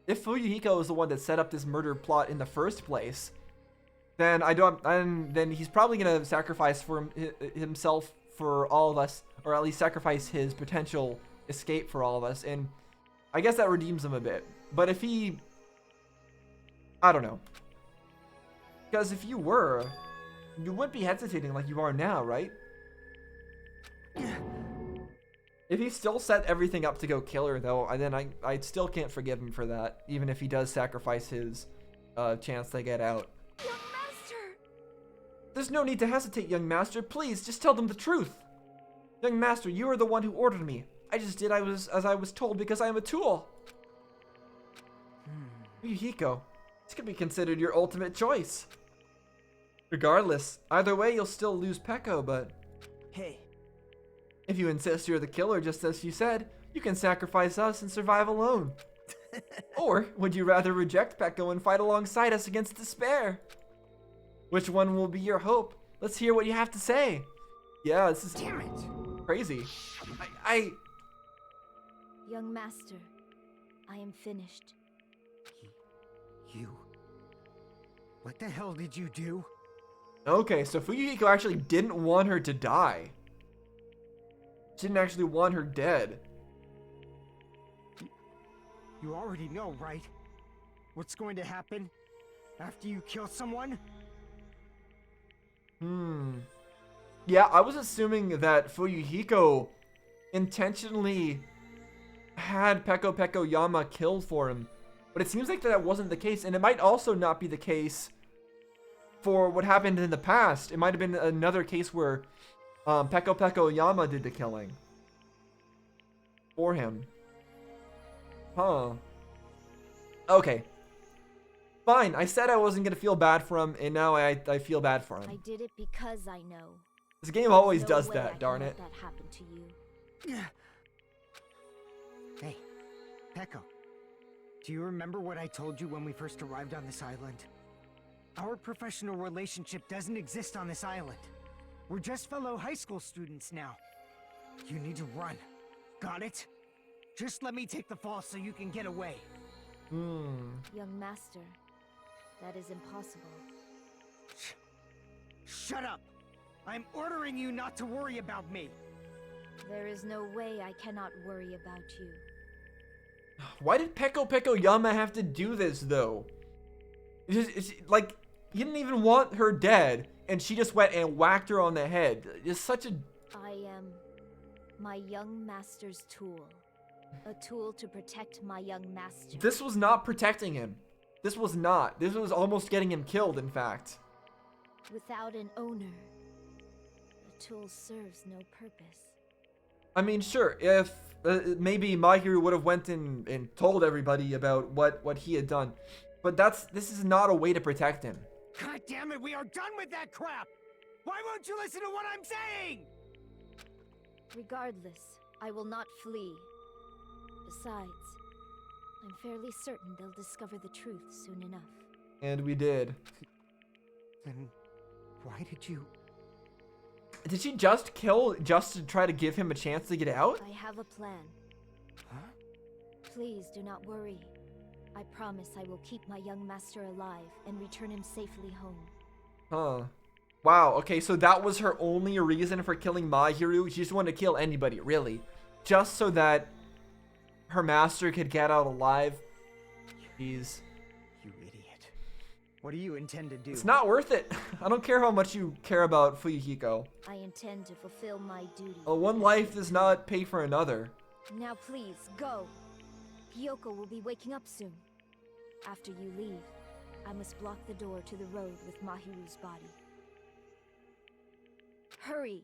If Fuyuhiko is the one that set up this murder plot in the first place, then then he's probably gonna sacrifice for himself for all of us, or at least sacrifice his potential escape for all of us, and I guess that redeems him a bit. But if he, I don't know, because if you were, you wouldn't be hesitating like you are now, right? If he still set everything up to go kill her, though, then I still can't forgive him for that, even if he does sacrifice his chance to get out. Young Master! There's no need to hesitate, young master. Please, just tell them the truth. Young master, you are the one who ordered me. I just did as I was told because I am a tool. Fuyuhiko, this could be considered your ultimate choice. Regardless, either way, you'll still lose Peko, but... Hey. If you insist you're the killer, just as you said, you can sacrifice us and survive alone. Or would you rather reject Peko and fight alongside us against despair? Which one will be your hope? Let's hear what you have to say. Yeah, this is crazy. Young master, I am finished. You... What the hell did you do? Okay, so Fuyuhiko actually didn't want her to die. She didn't actually want her dead. You already know, right? What's going to happen after you kill someone? Yeah, I was assuming that Fuyuhiko intentionally had Peko Peko Yama killed for him. But it seems like that wasn't the case, and it might also not be the case for what happened in the past. It might have been another case where Peko Peko Yama did the killing for him. Huh. Okay. Fine, I said I wasn't going to feel bad for him, and now I feel bad for him. I did it because I know. This game always No does way that, I darn can it. let that happen to you. Hey, Peko. Do you remember what I told you when we first arrived on this island? Our professional relationship doesn't exist on this island. We're just fellow high school students now. You need to run. Got it? Just let me take the fall so you can get away. Young master, that is impossible. Shut up! I'm ordering you not to worry about me. There is no way I cannot worry about you. Why did Peko Peko Yama have to do this, though? It's like, he didn't even want her dead, and she just went and whacked her on the head. It's such a... I am my young master's tool. A tool to protect my young master. This was not protecting him. This was not. This was almost getting him killed, in fact. Without an owner, the tool serves no purpose. I mean, sure, if maybe Mahiru would have went and told everybody about what he had done, but this is not a way to protect him. God damn it, we are done with that crap! Why won't you listen to what I'm saying? Regardless, I will not flee. Besides, I'm fairly certain they'll discover the truth soon enough. And we did. Then why did you... Did she just kill just to try to give him a chance to get out? I have a plan. Huh? Please do not worry. I promise I will keep my young master alive and return him safely home. Huh. Wow, okay, so that was her only reason for killing Mahiru? She just wanted to kill anybody, really. Just so that her master could get out alive? Jeez. You idiot. What do you intend to do? It's not worth it. I don't care how much you care about Fuyuhiko. I intend to fulfill my duty. One life does not pay for another. Now please, go. Hiyoko will be waking up soon. After you leave, I must block the door to the road with Mahiru's body. Hurry!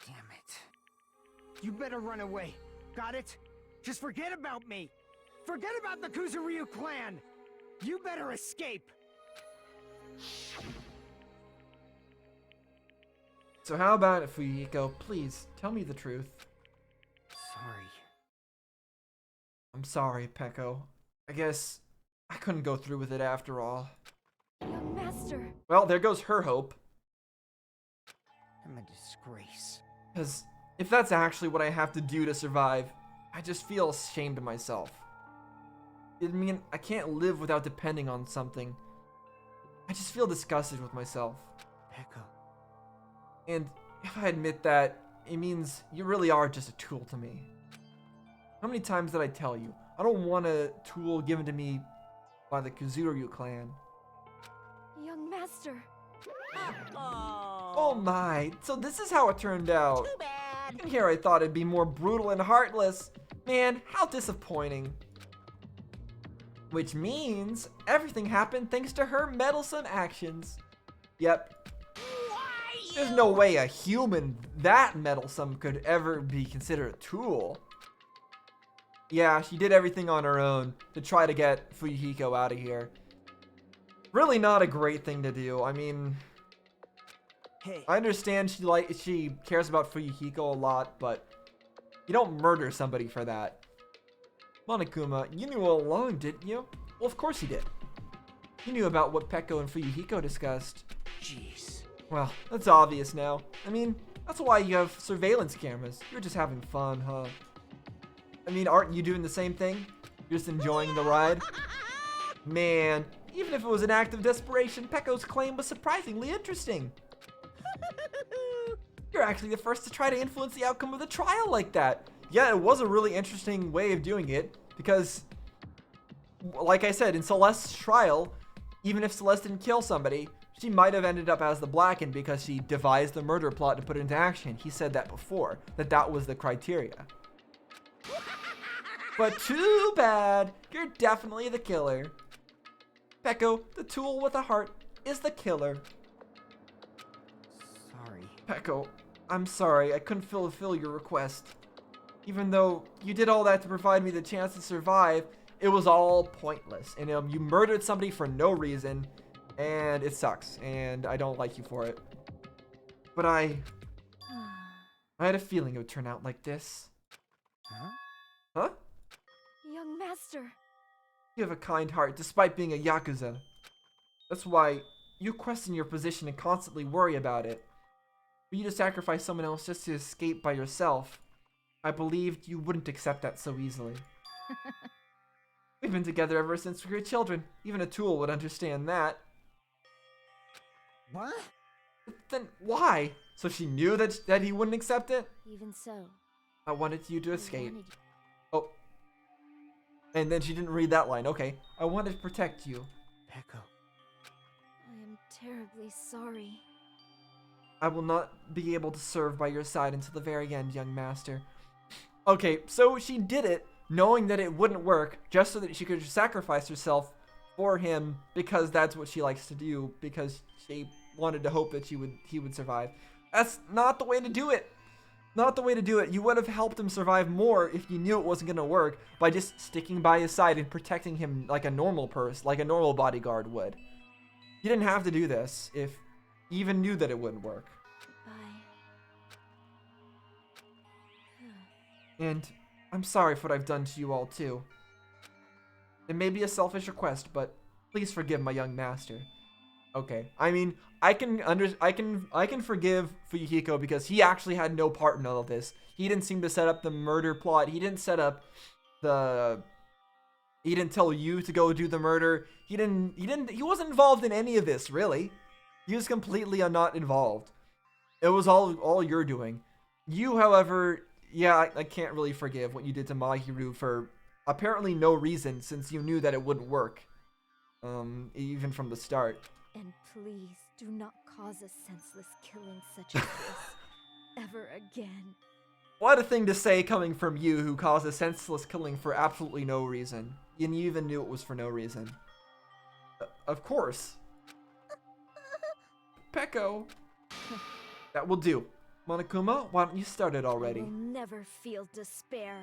Damn it. You better run away. Got it? Just forget about me. Forget about the Kuzuryu clan. You better escape. So how about it, Fuyuhiko? Please, tell me the truth. Sorry. I'm sorry, Peko. I guess I couldn't go through with it after all. Young master! Well, there goes her hope. I'm a disgrace. Because if that's actually what I have to do to survive, I just feel ashamed of myself. I mean, I can't live without depending on something. I just feel disgusted with myself. Peko. And if I admit that, it means you really are just a tool to me. How many times did I tell you? I don't want a tool given to me by the Kuzuryu clan. Young master! Oh my, so this is how it turned out. Too bad. And here I thought it'd be more brutal and heartless. Man, how disappointing. Which means everything happened thanks to her meddlesome actions. Yep. There's no way a human that meddlesome could ever be considered a tool. Yeah, she did everything on her own to try to get Fuyuhiko out of here. Really not a great thing to do. I mean, Hey, I understand she cares about Fuyuhiko a lot, but you don't murder somebody for that. Monokuma, you knew all along, didn't you? Well, of course you did. You knew about what Peko and Fuyuhiko discussed. jeez. Well, that's obvious now. I mean, that's why you have surveillance cameras. You're just having fun, huh? I mean, aren't you doing the same thing? You're just enjoying the ride? Man, even if it was an act of desperation, Peko's claim was surprisingly interesting. You're actually the first to try to influence the outcome of the trial like that. Yeah, it was a really interesting way of doing it, because, like I said, in Celeste's trial, even if Celeste didn't kill somebody, she might have ended up as the Blackened because she devised the murder plot to put it into action. He said that before, that was the criteria. But too bad, you're definitely the killer. Peko, the tool with a heart, is the killer. Sorry. Peko, I'm sorry, I couldn't fulfill your request. Even though you did all that to provide me the chance to survive, it was all pointless. And you murdered somebody for no reason, and it sucks, and I don't like you for it. But I had a feeling it would turn out like this. Huh? Huh? Young master! You have a kind heart, despite being a Yakuza. That's why you question your position and constantly worry about it. For you to sacrifice someone else just to escape by yourself, I believed you wouldn't accept that so easily. We've been together ever since we were children. Even a tool would understand that. What? Then why? So she knew that he wouldn't accept it? Even so, I wanted you to I escape. wanted Oh. And then she didn't read that line. Okay. I wanted to protect you. Peko. I am terribly sorry. I will not be able to serve by your side until the very end, young master. Okay, so she did it knowing that it wouldn't work, just so that she could sacrifice herself for him, because that's what she likes to do, because she wanted to hope that he would survive. That's not the way to do it. Not the way to do it. You would have helped him survive more if you knew it wasn't going to work by just sticking by his side and protecting him like a normal person, like a normal bodyguard would. You didn't have to do this if you even knew that it wouldn't work. Bye. And I'm sorry for what I've done to you all too. It may be a selfish request, but please forgive my young master. Okay, I mean, I can forgive Fuyuhiko because he actually had no part in all of this. He didn't seem to set up the murder plot. He didn't set up he didn't tell you to go do the murder. He wasn't involved in any of this, really. He was completely not involved. It was all you're doing. You, however, yeah, I can't really forgive what you did to Mahiru for apparently no reason, since you knew that it wouldn't work. Even from the start. And please do not cause a senseless killing such as this ever again. What a thing to say coming from you, who caused a senseless killing for absolutely no reason. And you even knew it was for no reason. Of course. Peko. That will do. Monokuma, why don't you start it already? I will never feel despair.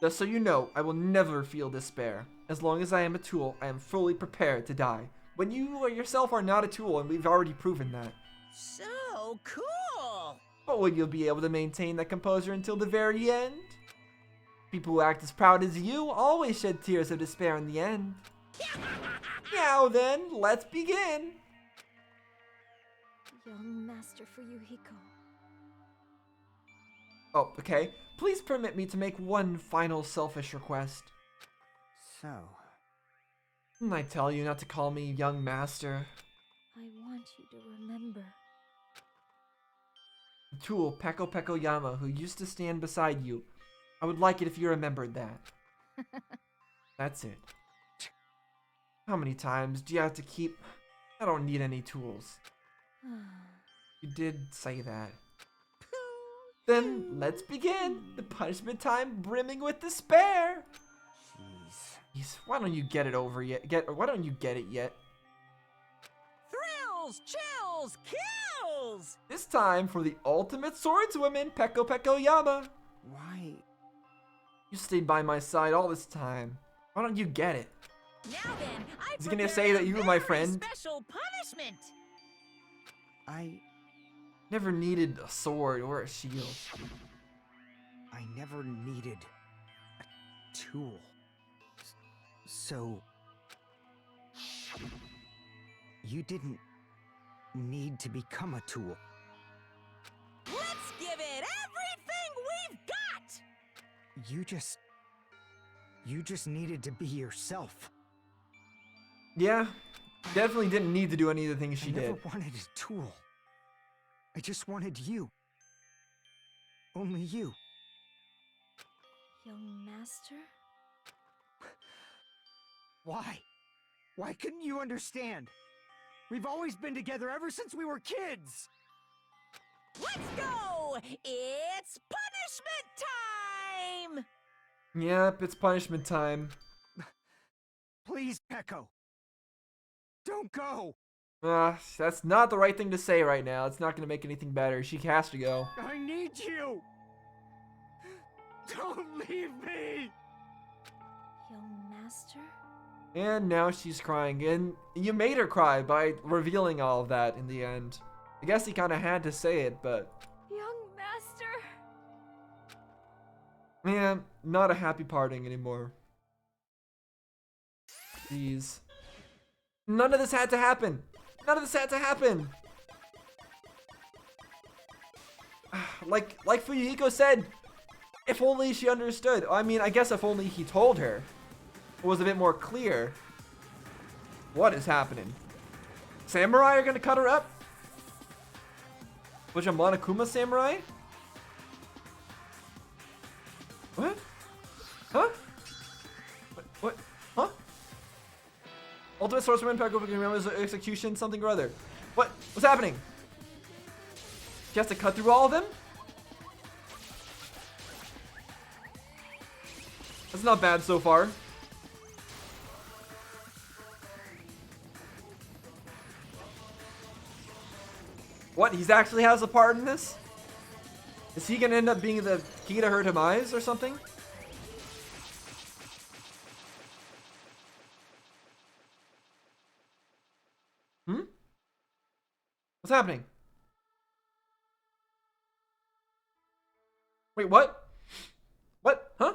Just so you know, I will never feel despair. As long as I am a tool, I am fully prepared to die. When you yourself are not a tool, and we've already proven that. So cool! But will you be able to maintain that composure until the very end? People who act as proud as you always shed tears of despair in the end. Now then, let's begin! Young Master Fuyuhiko. Oh, okay. Please permit me to make one final selfish request. So, Didn't I tell you not to call me young master? I want you to remember. The tool, Peko Peko Yama, who used to stand beside you. I would like it if you remembered that. That's it. How many times do you have to keep... I don't need any tools. You did say that. Then let's begin. The punishment time brimming with despair. Jeez, why don't you get it over yet? Why don't you get it yet? Thrills, chills, kills! This time for the ultimate swordswoman, Peko Peko Yama. why? You stayed by my side all this time. Why don't you get it? Now then, I Is he gonna prepare say a that you were my very friend? Special punishment. I Never needed a sword or a shield. never needed a tool. So, you didn't need to become a tool. Let's give it everything we've got! You just needed to be yourself. Yeah, definitely didn't need to do any of the things she I never did. wanted a tool. I just wanted you. Only you. Young Master? Why? Why couldn't you understand? We've always been together ever since we were kids! Let's go! It's punishment time! Yep, it's punishment time. Please, Peko. Don't go! That's not the right thing to say right now. It's not gonna make anything better. She has to go. I need you! Don't leave me! Young Master? And now she's crying. And you made her cry by revealing all of that in the end. I guess he kind of had to say it, but... Young Master? yeah, not a happy parting anymore. Jeez. None of this had to happen. None of this had to happen. Like Fuyuhiko said, if only she understood. I mean, I guess if only he told her. It was a bit more clear. What is happening? Samurai are gonna cut her up? Was a Monokuma samurai? What? Huh? What? Huh? Ultimate Swordsman, Peko execution, something or other. What? What's happening? She has to cut through all of them? That's not bad so far. What? He actually has a part in this? Is he gonna end up being the key to her demise or something? What's happening? Wait, what? What? Huh?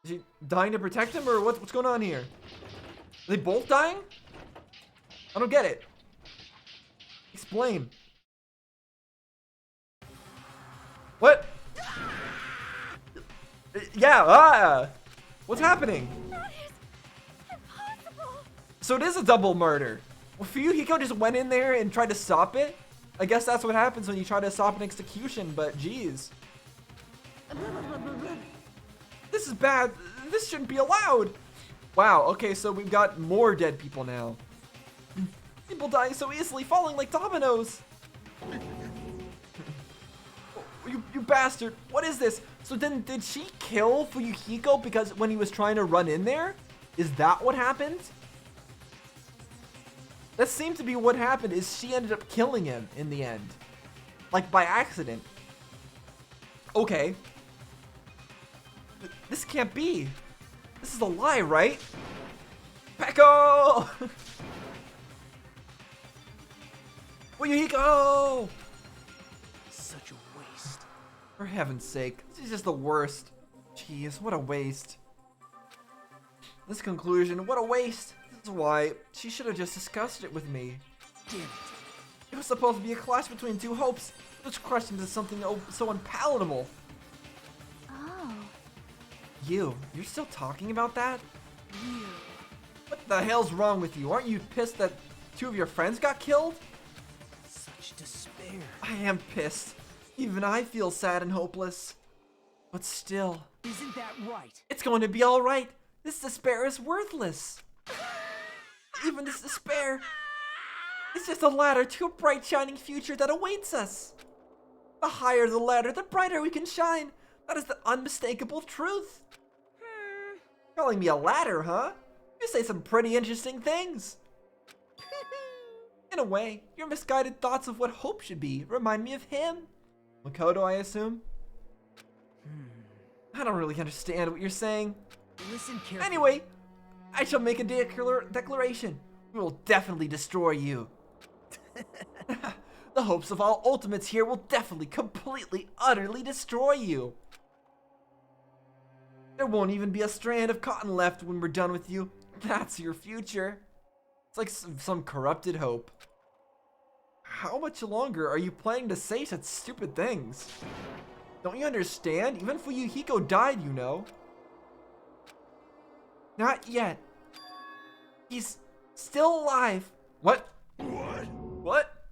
Is he dying to protect him, or what's going on here? Are they both dying? I don't get it. Explain. What? Yeah, what's happening? That is impossible. So it is a double murder. Well, Fuyuhiko just went in there and tried to stop it? I guess that's what happens when you try to stop an execution, but geez. This is bad. This shouldn't be allowed. Wow, okay, so we've got more dead people now. People dying so easily, falling like dominoes. You bastard. What is this? So then did she kill Fuyuhiko because when he was trying to run in there? Is that what happened? That seemed to be what happened, is she ended up killing him in the end. Like by accident. Okay. This can't be. This is a lie, right? Peko! Fuyuhiko! Such a waste. For heaven's sake, this is just the worst. Jeez, what a waste. This conclusion, what a waste. This is why she should have just discussed it with me. Damn it. It was supposed to be a clash between two hopes, which crushed into something so unpalatable. Oh. You're still talking about that? What the hell's wrong with you? Aren't you pissed that two of your friends got killed? Such despair. I am pissed. Even I feel sad and hopeless. But still, Isn't that right? it's going to be alright. This despair is worthless. Even this despair is just a ladder to a bright shining future that awaits us. The higher the ladder, the brighter we can shine. That is the unmistakable truth. Calling me a ladder, huh? You say some pretty interesting things. In a way, your misguided thoughts of what hope should be remind me of him. Makoto, I assume? I don't really understand what you're saying. Listen carefully. Anyway, I shall make a declaration. We will definitely destroy you. The hopes of all ultimates here will definitely, completely, utterly destroy you. There won't even be a strand of cotton left when we're done with you. That's your future. It's like some corrupted hope. How much longer are you planning to say such stupid things? Don't you understand? Even Fuyuhiko died, you know. Not yet. He's still alive. What? What? What?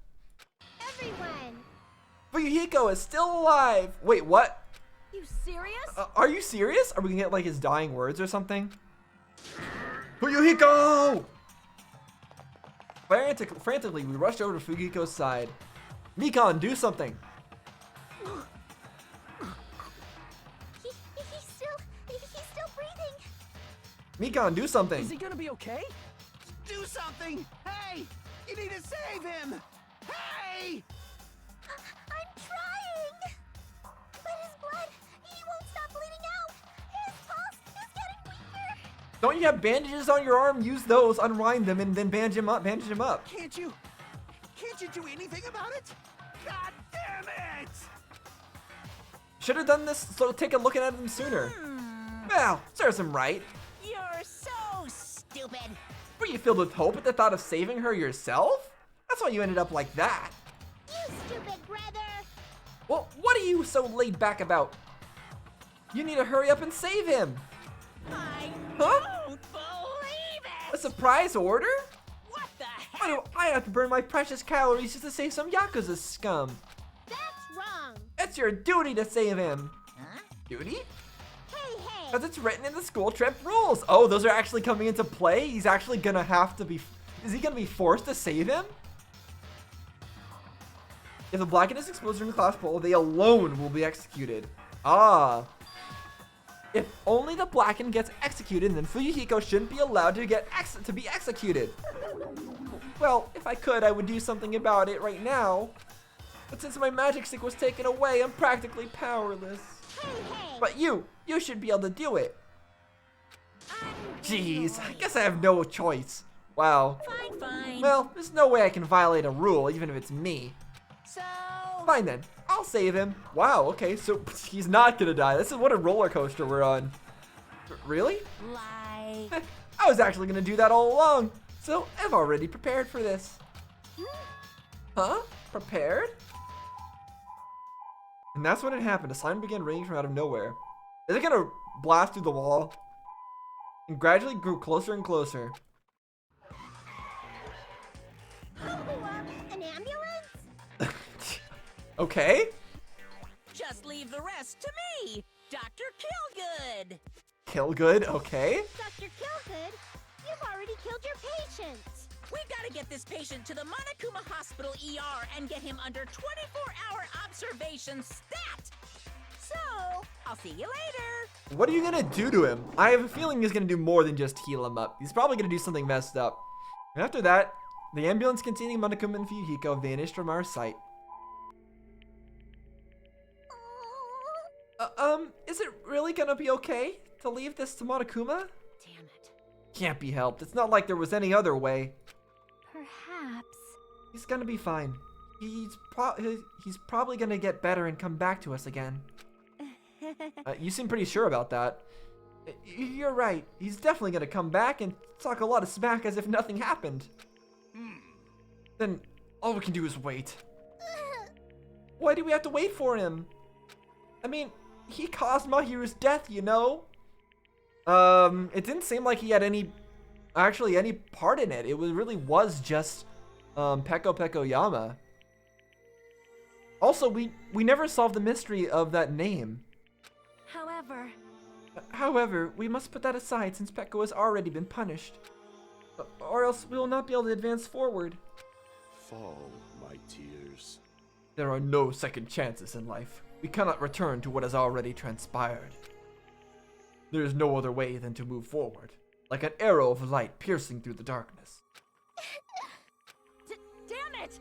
Everyone. Fuyuhiko is still alive. Wait, what? You serious? Are you serious? Are we gonna get like his dying words or something? Fuyuhiko! Frantically, we rushed over to Fuyuhiko's side. Mikan, do something. He's still breathing. Mikan, do something. Is he gonna be okay? Do something! Hey! You need to save him! Hey! I'm trying. But his blood, he won't stop bleeding out. His pulse is getting weaker. Don't you have bandages on your arm? Use those, unwind them, and then bandage him up. Can't you do anything about it? God damn it! Should have done this, so take a look at him sooner. Well, serves him right. You're so stupid. Were you filled with hope at the thought of saving her yourself? That's why you ended up like that. You stupid brother. Well, what are you so laid back about? You need to hurry up and save him. I Huh? don't believe A it. surprise order? What the heck? Why do I have to burn my precious calories just to save some Yakuza scum? That's wrong. It's your duty to save him. Huh? Duty? Hey. Because it's written in the school trip rules. Oh, those are actually coming into play? He's actually gonna have to be... Is he gonna be forced to save him? If the Blacken is exposed during the class poll, they alone will be executed. Ah. If only the Blacken gets executed, then Fuyuhiko shouldn't be allowed to be executed. Well, if I could, I would do something about it right now. But since my magic stick was taken away, I'm practically powerless. Hey! But you should be able to do it. Jeez, I guess I have no choice. Wow. Fine. Well, there's no way I can violate a rule, even if it's me. So, Fine then, I'll save him. Wow, okay, so he's not gonna die. This is what a roller coaster we're on. Really? like, I was actually gonna do that all along, so I've already prepared for this. Huh? Prepared? And that's when it happened. A sign began ringing from out of nowhere. Is it gonna blast through the wall? And gradually grew closer and closer. An ambulance? Okay. just leave the rest to me, Dr. Killgood. Kilgood, okay. Dr. Killgood, you've already killed your patient. We've got to get this patient to the Monokuma Hospital ER and get him under 24-hour observation stat. So, I'll see you later. What are you gonna do to him? I have a feeling he's gonna do more than just heal him up. He's probably gonna do something messed up. And after that, the ambulance containing Monokuma and Fuyuhiko vanished from our sight. Is it really gonna be okay to leave this to Monokuma? Damn it. Can't be helped. It's not like there was any other way. Perhaps. He's gonna be fine. He's probably gonna get better and come back to us again. You seem pretty sure about that. You're right. He's definitely gonna come back and talk a lot of smack as if nothing happened. Then all we can do is wait. Why do we have to wait for him? I mean, he caused Mahiru's death, you know? It didn't seem like he had any part in it. It really was just Peko Yama. Also, we never solved the mystery of that name. However, we must put that aside since Peko has already been punished. Or else we will not be able to advance forward. Fall, my tears. There are no second chances in life. We cannot return to what has already transpired. There is no other way than to move forward, like an arrow of light piercing through the darkness. Damn it!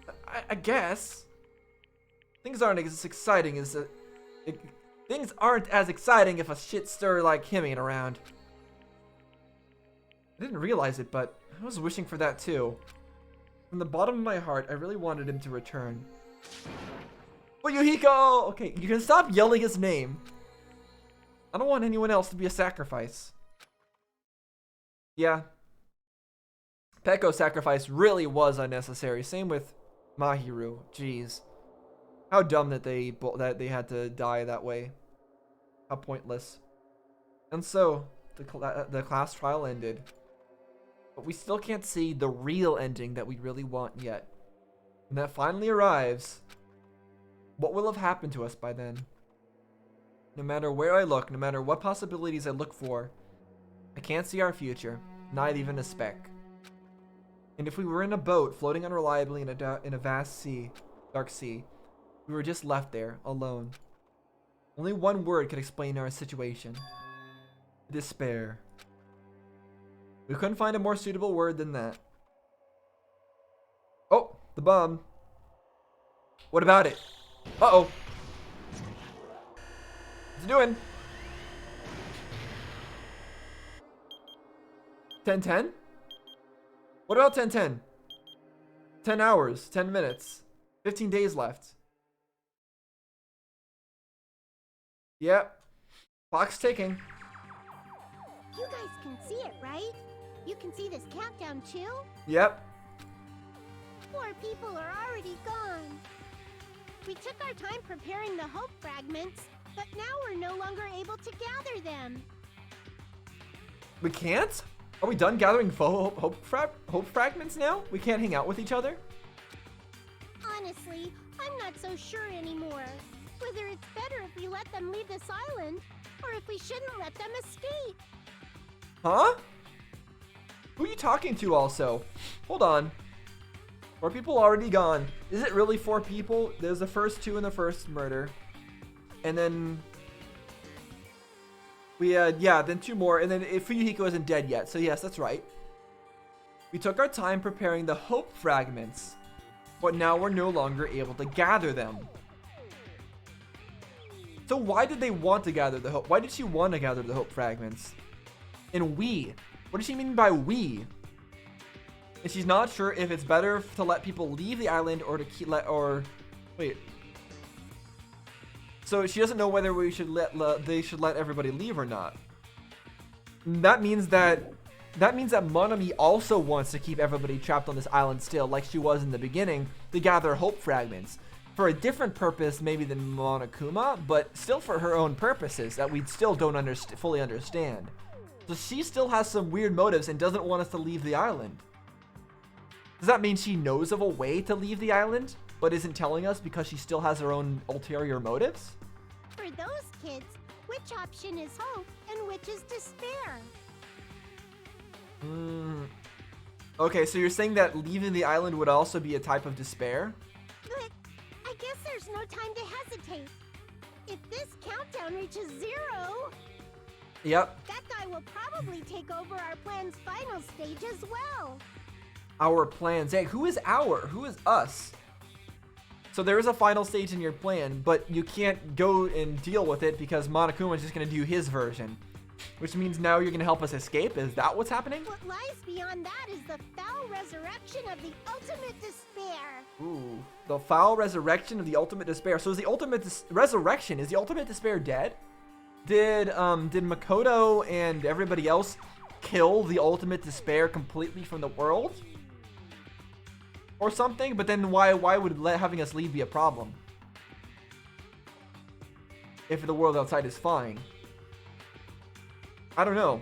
I guess. Things aren't as exciting as things aren't as exciting if a shit stir like him ain't around. I didn't realize it, but I was wishing for that too. From the bottom of my heart, I really wanted him to return. Fuyuhiko! Okay, you can stop yelling his name. I don't want anyone else to be a sacrifice. Yeah. Peko's sacrifice really was unnecessary. Same with Mahiru. Jeez. How dumb that they had to die that way. How pointless. And so, the class trial ended. But we still can't see the real ending that we really want yet. When that finally arrives, what will have happened to us by then? No matter where I look, no matter what possibilities I look for, I can't see our future, not even a speck. And if we were in a boat floating unreliably in a vast sea, dark sea, we were just left there, alone. Only one word could explain our situation. Despair. We couldn't find a more suitable word than that. Oh, the bomb. What about it? Uh-oh. What's it doing? 10-10? What about 10-10? 10 hours, 10 minutes, 15 days left. Yep. Clock's ticking. You guys can see it, right? You can see this countdown too? Yep. 4 people are already gone. We took our time preparing the hope fragments, but now we're no longer able to gather them. We can't? Are we done gathering hope fragments now? We can't hang out with each other? Honestly, I'm not so sure anymore. Whether it's better if we let them leave this island, or if we shouldn't let them escape. Huh? Who are you talking to also? Hold on. 4 people already gone. Is it really 4 people? There's the first 2 in the first murder. And then... we had, yeah, then 2 more. And then Fuyuhiko isn't dead yet. So yes, that's right. We took our time preparing the hope fragments. but now we're no longer able to gather them. So why did they want to gather the hope? Why did she want to gather the hope fragments? And we? What does she mean by we? And she's not sure if it's better to let people leave the island or to wait. So she doesn't know whether we should they should let everybody leave or not. That means that Monami also wants to keep everybody trapped on this island still, like she was in the beginning, to gather hope fragments. For a different purpose maybe than Monokuma, but still for her own purposes that we still don't fully understand. So she still has some weird motives and doesn't want us to leave the island. Does that mean she knows of a way to leave the island, but isn't telling us because she still has her own ulterior motives? For those kids, which option is hope and which is despair? Okay, so you're saying that leaving the island would also be a type of despair? But I guess there's no time to hesitate. If this countdown reaches 0, Yep. that guy will probably take over our plan's final stage as well. Our plans. Hey, who is our? Who is us? So there is a final stage in your plan, but you can't go and deal with it because Monokuma is just going to do his version. Which means now you're going to help us escape? Is that what's happening? What lies beyond that is the foul resurrection of the ultimate despair. Ooh, the foul resurrection of the ultimate despair. So is the ultimate resurrection, is the ultimate despair dead? Did Makoto and everybody else kill the ultimate despair completely from the world? Or something? But then why would having us leave be a problem? If the world outside is fine. I don't know.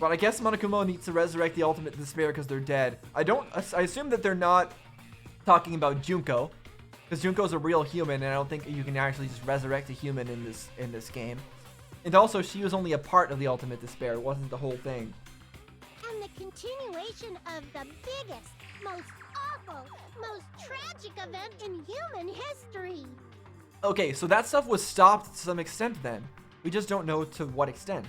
But I guess Monokuma needs to resurrect the ultimate despair because they're dead. I assume that they're not talking about Junko. Because Junko's a real human, and I don't think you can actually just resurrect a human in this game. And also, she was only a part of the ultimate despair. It wasn't the whole thing. And the continuation of the biggest, most awful, most tragic event in human history. Okay, so that stuff was stopped to some extent then. We just don't know to what extent.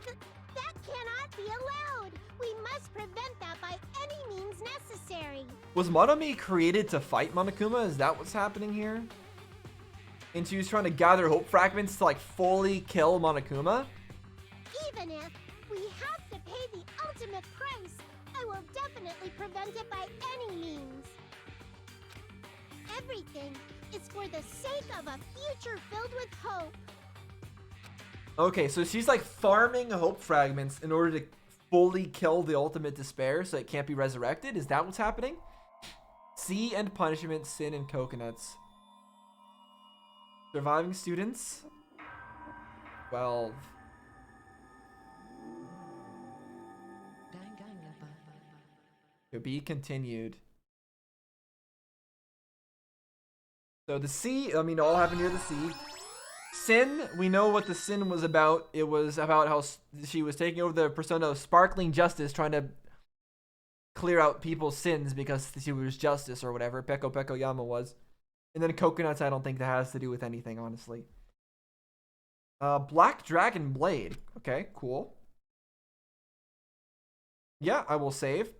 That cannot be allowed. We must prevent that by any means necessary. Was Monami created to fight Monokuma? Is that what's happening here? And she was trying to gather hope fragments to like fully kill Monokuma? Even if we have to pay the ultimate price, I will definitely prevent it by any means. Everything is for the sake of a future filled with hope. Okay, so she's like farming hope fragments in order to fully kill the ultimate despair so it can't be resurrected? Is that what's happening? Sea and punishment, sin and coconuts. Surviving students? 12. To be continued. So the sea, I mean, all happened near the sea. Sin, we know what the sin was about. It was about how she was taking over the persona of sparkling justice, trying to clear out people's sins because she was justice or whatever. Peko Yama was. And then coconuts, I don't think that has to do with anything, honestly. Black Dragon Blade. Okay, cool. Yeah, I will save.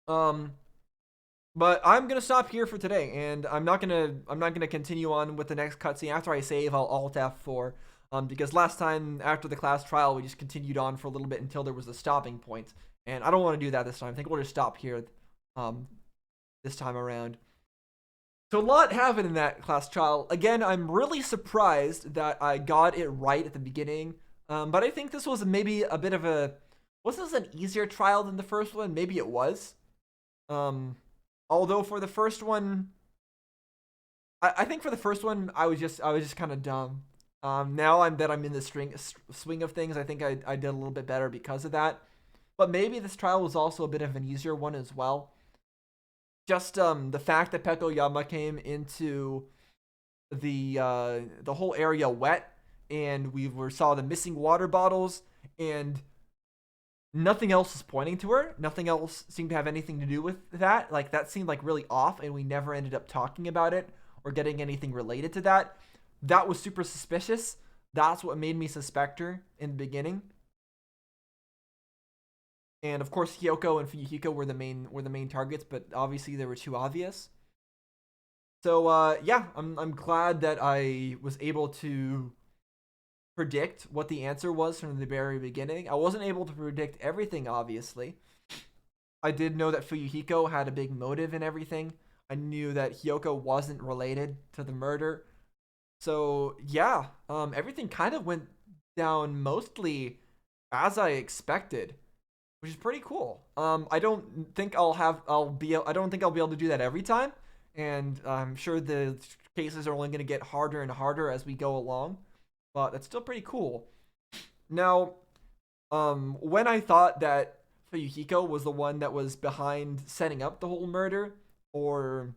But I'm gonna stop here for today, and I'm not gonna continue on with the next cutscene. After I save, I'll Alt F4. Because last time after the class trial, we just continued on for a little bit until there was a stopping point, and I don't want to do that this time. I think we'll just stop here. This time around. So a lot happened in that class trial. Again, I'm really surprised that I got it right at the beginning. But I think this was maybe a bit of a... Was this an easier trial than the first one? Maybe it was. Although for the first one... I think for the first one, I was just kind of dumb. Now that I'm in the swing of things, I think I did a little bit better because of that. But maybe this trial was also a bit of an easier one as well. Just the fact that Peko Yama came into the whole area wet, and we saw the missing water bottles, and nothing else was pointing to her. Nothing else seemed to have anything to do with that. Like, that seemed like really off, and we never ended up talking about it or getting anything related to that. That was super suspicious. That's what made me suspect her in the beginning. And of course, Hyoko and Fuyuhiko were the main targets, but obviously they were too obvious. So yeah, I'm glad that I was able to predict what the answer was from the very beginning. I wasn't able to predict everything, obviously. I did know that Fuyuhiko had a big motive in everything. I knew that Hyoko wasn't related to the murder. So yeah, everything kind of went down mostly as I expected, which is pretty cool. I don't think I'll be able to do that every time, and I'm sure the cases are only going to get harder and harder as we go along, but that's still pretty cool. Now, when I thought that Fuyuhiko was the one that was behind setting up the whole murder, or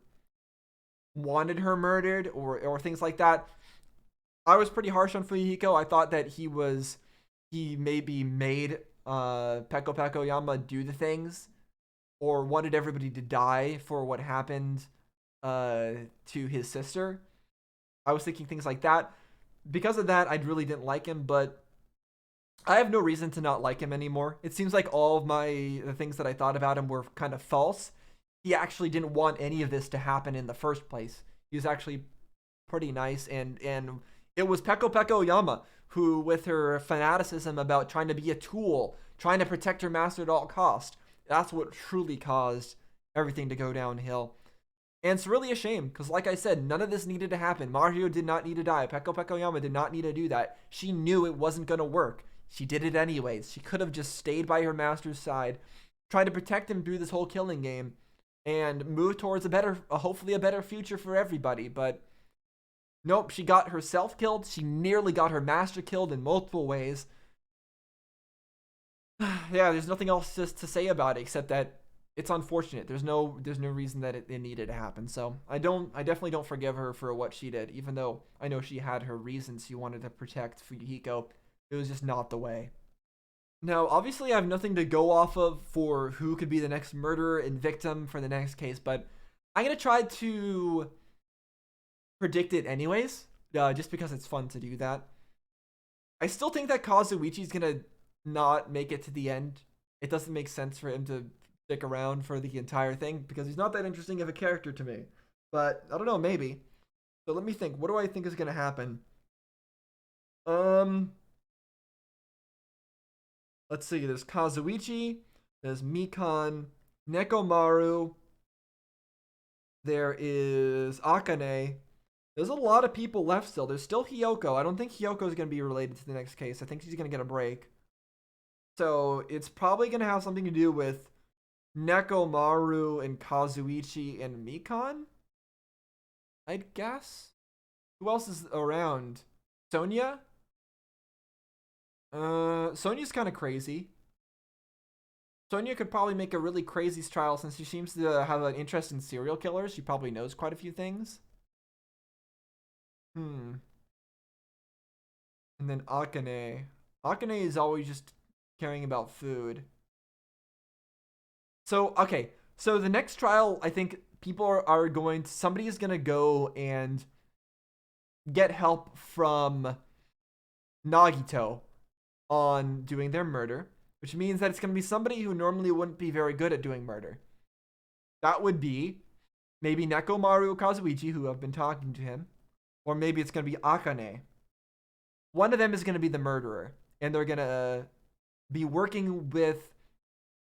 wanted her murdered, or things like that, I was pretty harsh on Fuyuhiko. I thought that he maybe made Peko Peko Yama do the things, or wanted everybody to die for what happened to his sister. I was thinking things like that. Because of that, I really didn't like him, but I have no reason to not like him anymore. It seems like all of the things that I thought about him were kind of false. He actually didn't want any of this to happen in the first place. He was actually pretty nice, and it was Peko Peko Yama who, with her fanaticism about trying to be a tool, trying to protect her master at all cost, that's what truly caused everything to go downhill. And it's really a shame, because like I said, none of this needed to happen. Mario did not need to die. Peko Peko Yama did not need to do that. She knew it wasn't going to work. She did it anyways. She could have just stayed by her master's side, tried to protect him through this whole killing game, and move towards hopefully a better future for everybody. But nope, she got herself killed. She nearly got her master killed in multiple ways. Yeah, there's nothing else just to say about it except that it's unfortunate. There's no reason that it needed to happen. So I definitely don't forgive her for what she did, even though I know she had her reasons. She wanted to protect Fuyuhiko. It was just not the way. Now, obviously, I have nothing to go off of for who could be the next murderer and victim for the next case, but I'm gonna try to predict it anyways, just because it's fun to do that. I still think that Kazuichi's gonna not make it to the end. It doesn't make sense for him to stick around for the entire thing because he's not that interesting of a character to me. But I don't know, maybe. So let me think. What do I think is gonna happen? Let's see. There's Kazuichi. There's Mikan, Nekomaru. There is Akane. There's a lot of people left still. There's still Hyoko. I don't think Hyoko is going to be related to the next case. I think she's going to get a break. So it's probably going to have something to do with Nekomaru and Kazuichi and Mikan, I'd guess. Who else is around? Sonia? Sonia's kind of crazy. Sonia could probably make a really crazy trial since she seems to have an interest in serial killers. She probably knows quite a few things. And then Akane. Akane is always just caring about food. So, okay. So the next trial, I think somebody is going to go and get help from Nagito on doing their murder, which means that it's going to be somebody who normally wouldn't be very good at doing murder. That would be maybe Nekomaru Kazuichi, who have been talking to him, or maybe it's going to be Akane. One of them is going to be the murderer, and they're going to be working with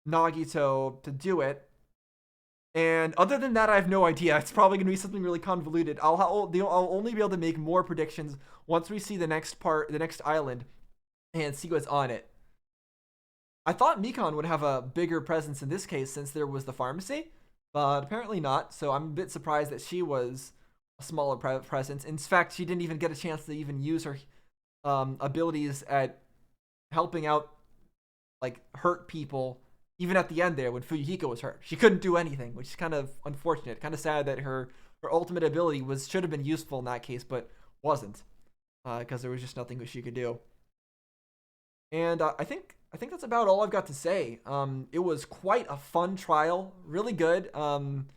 Nagito to do it. And other than that, I have no idea. It's probably going to be something really convoluted. I'll only be able to make more predictions once we see the next island, and see what's on it. I thought Mikan would have a bigger presence in this case since there was the pharmacy, but apparently not. So I'm a bit surprised that she was a smaller presence. In fact, she didn't even get a chance to even use her abilities at helping out, like, hurt people. Even at the end there, when Fuyuhiko was hurt, she couldn't do anything, which is kind of unfortunate. Kind of sad that her ultimate ability should have been useful in that case, but wasn't, because there was just nothing that she could do. And I think that's about all I've got to say. It was quite a fun trial, really good. I'm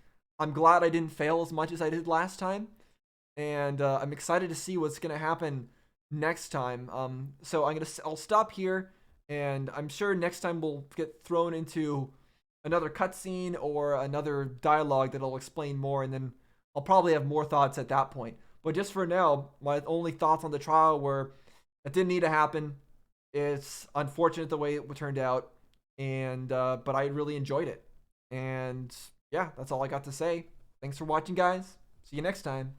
glad I didn't fail as much as I did last time, and I'm excited to see what's gonna happen next time. So I'll stop here, And I'm sure next time we'll get thrown into another cutscene or another dialogue that'll explain more, and then I'll probably have more thoughts at that point. But just for now, my only thoughts on the trial were it didn't need to happen. It's unfortunate the way it turned out, and but I really enjoyed it. And yeah, that's all I got to say. Thanks for watching, guys. See you next time.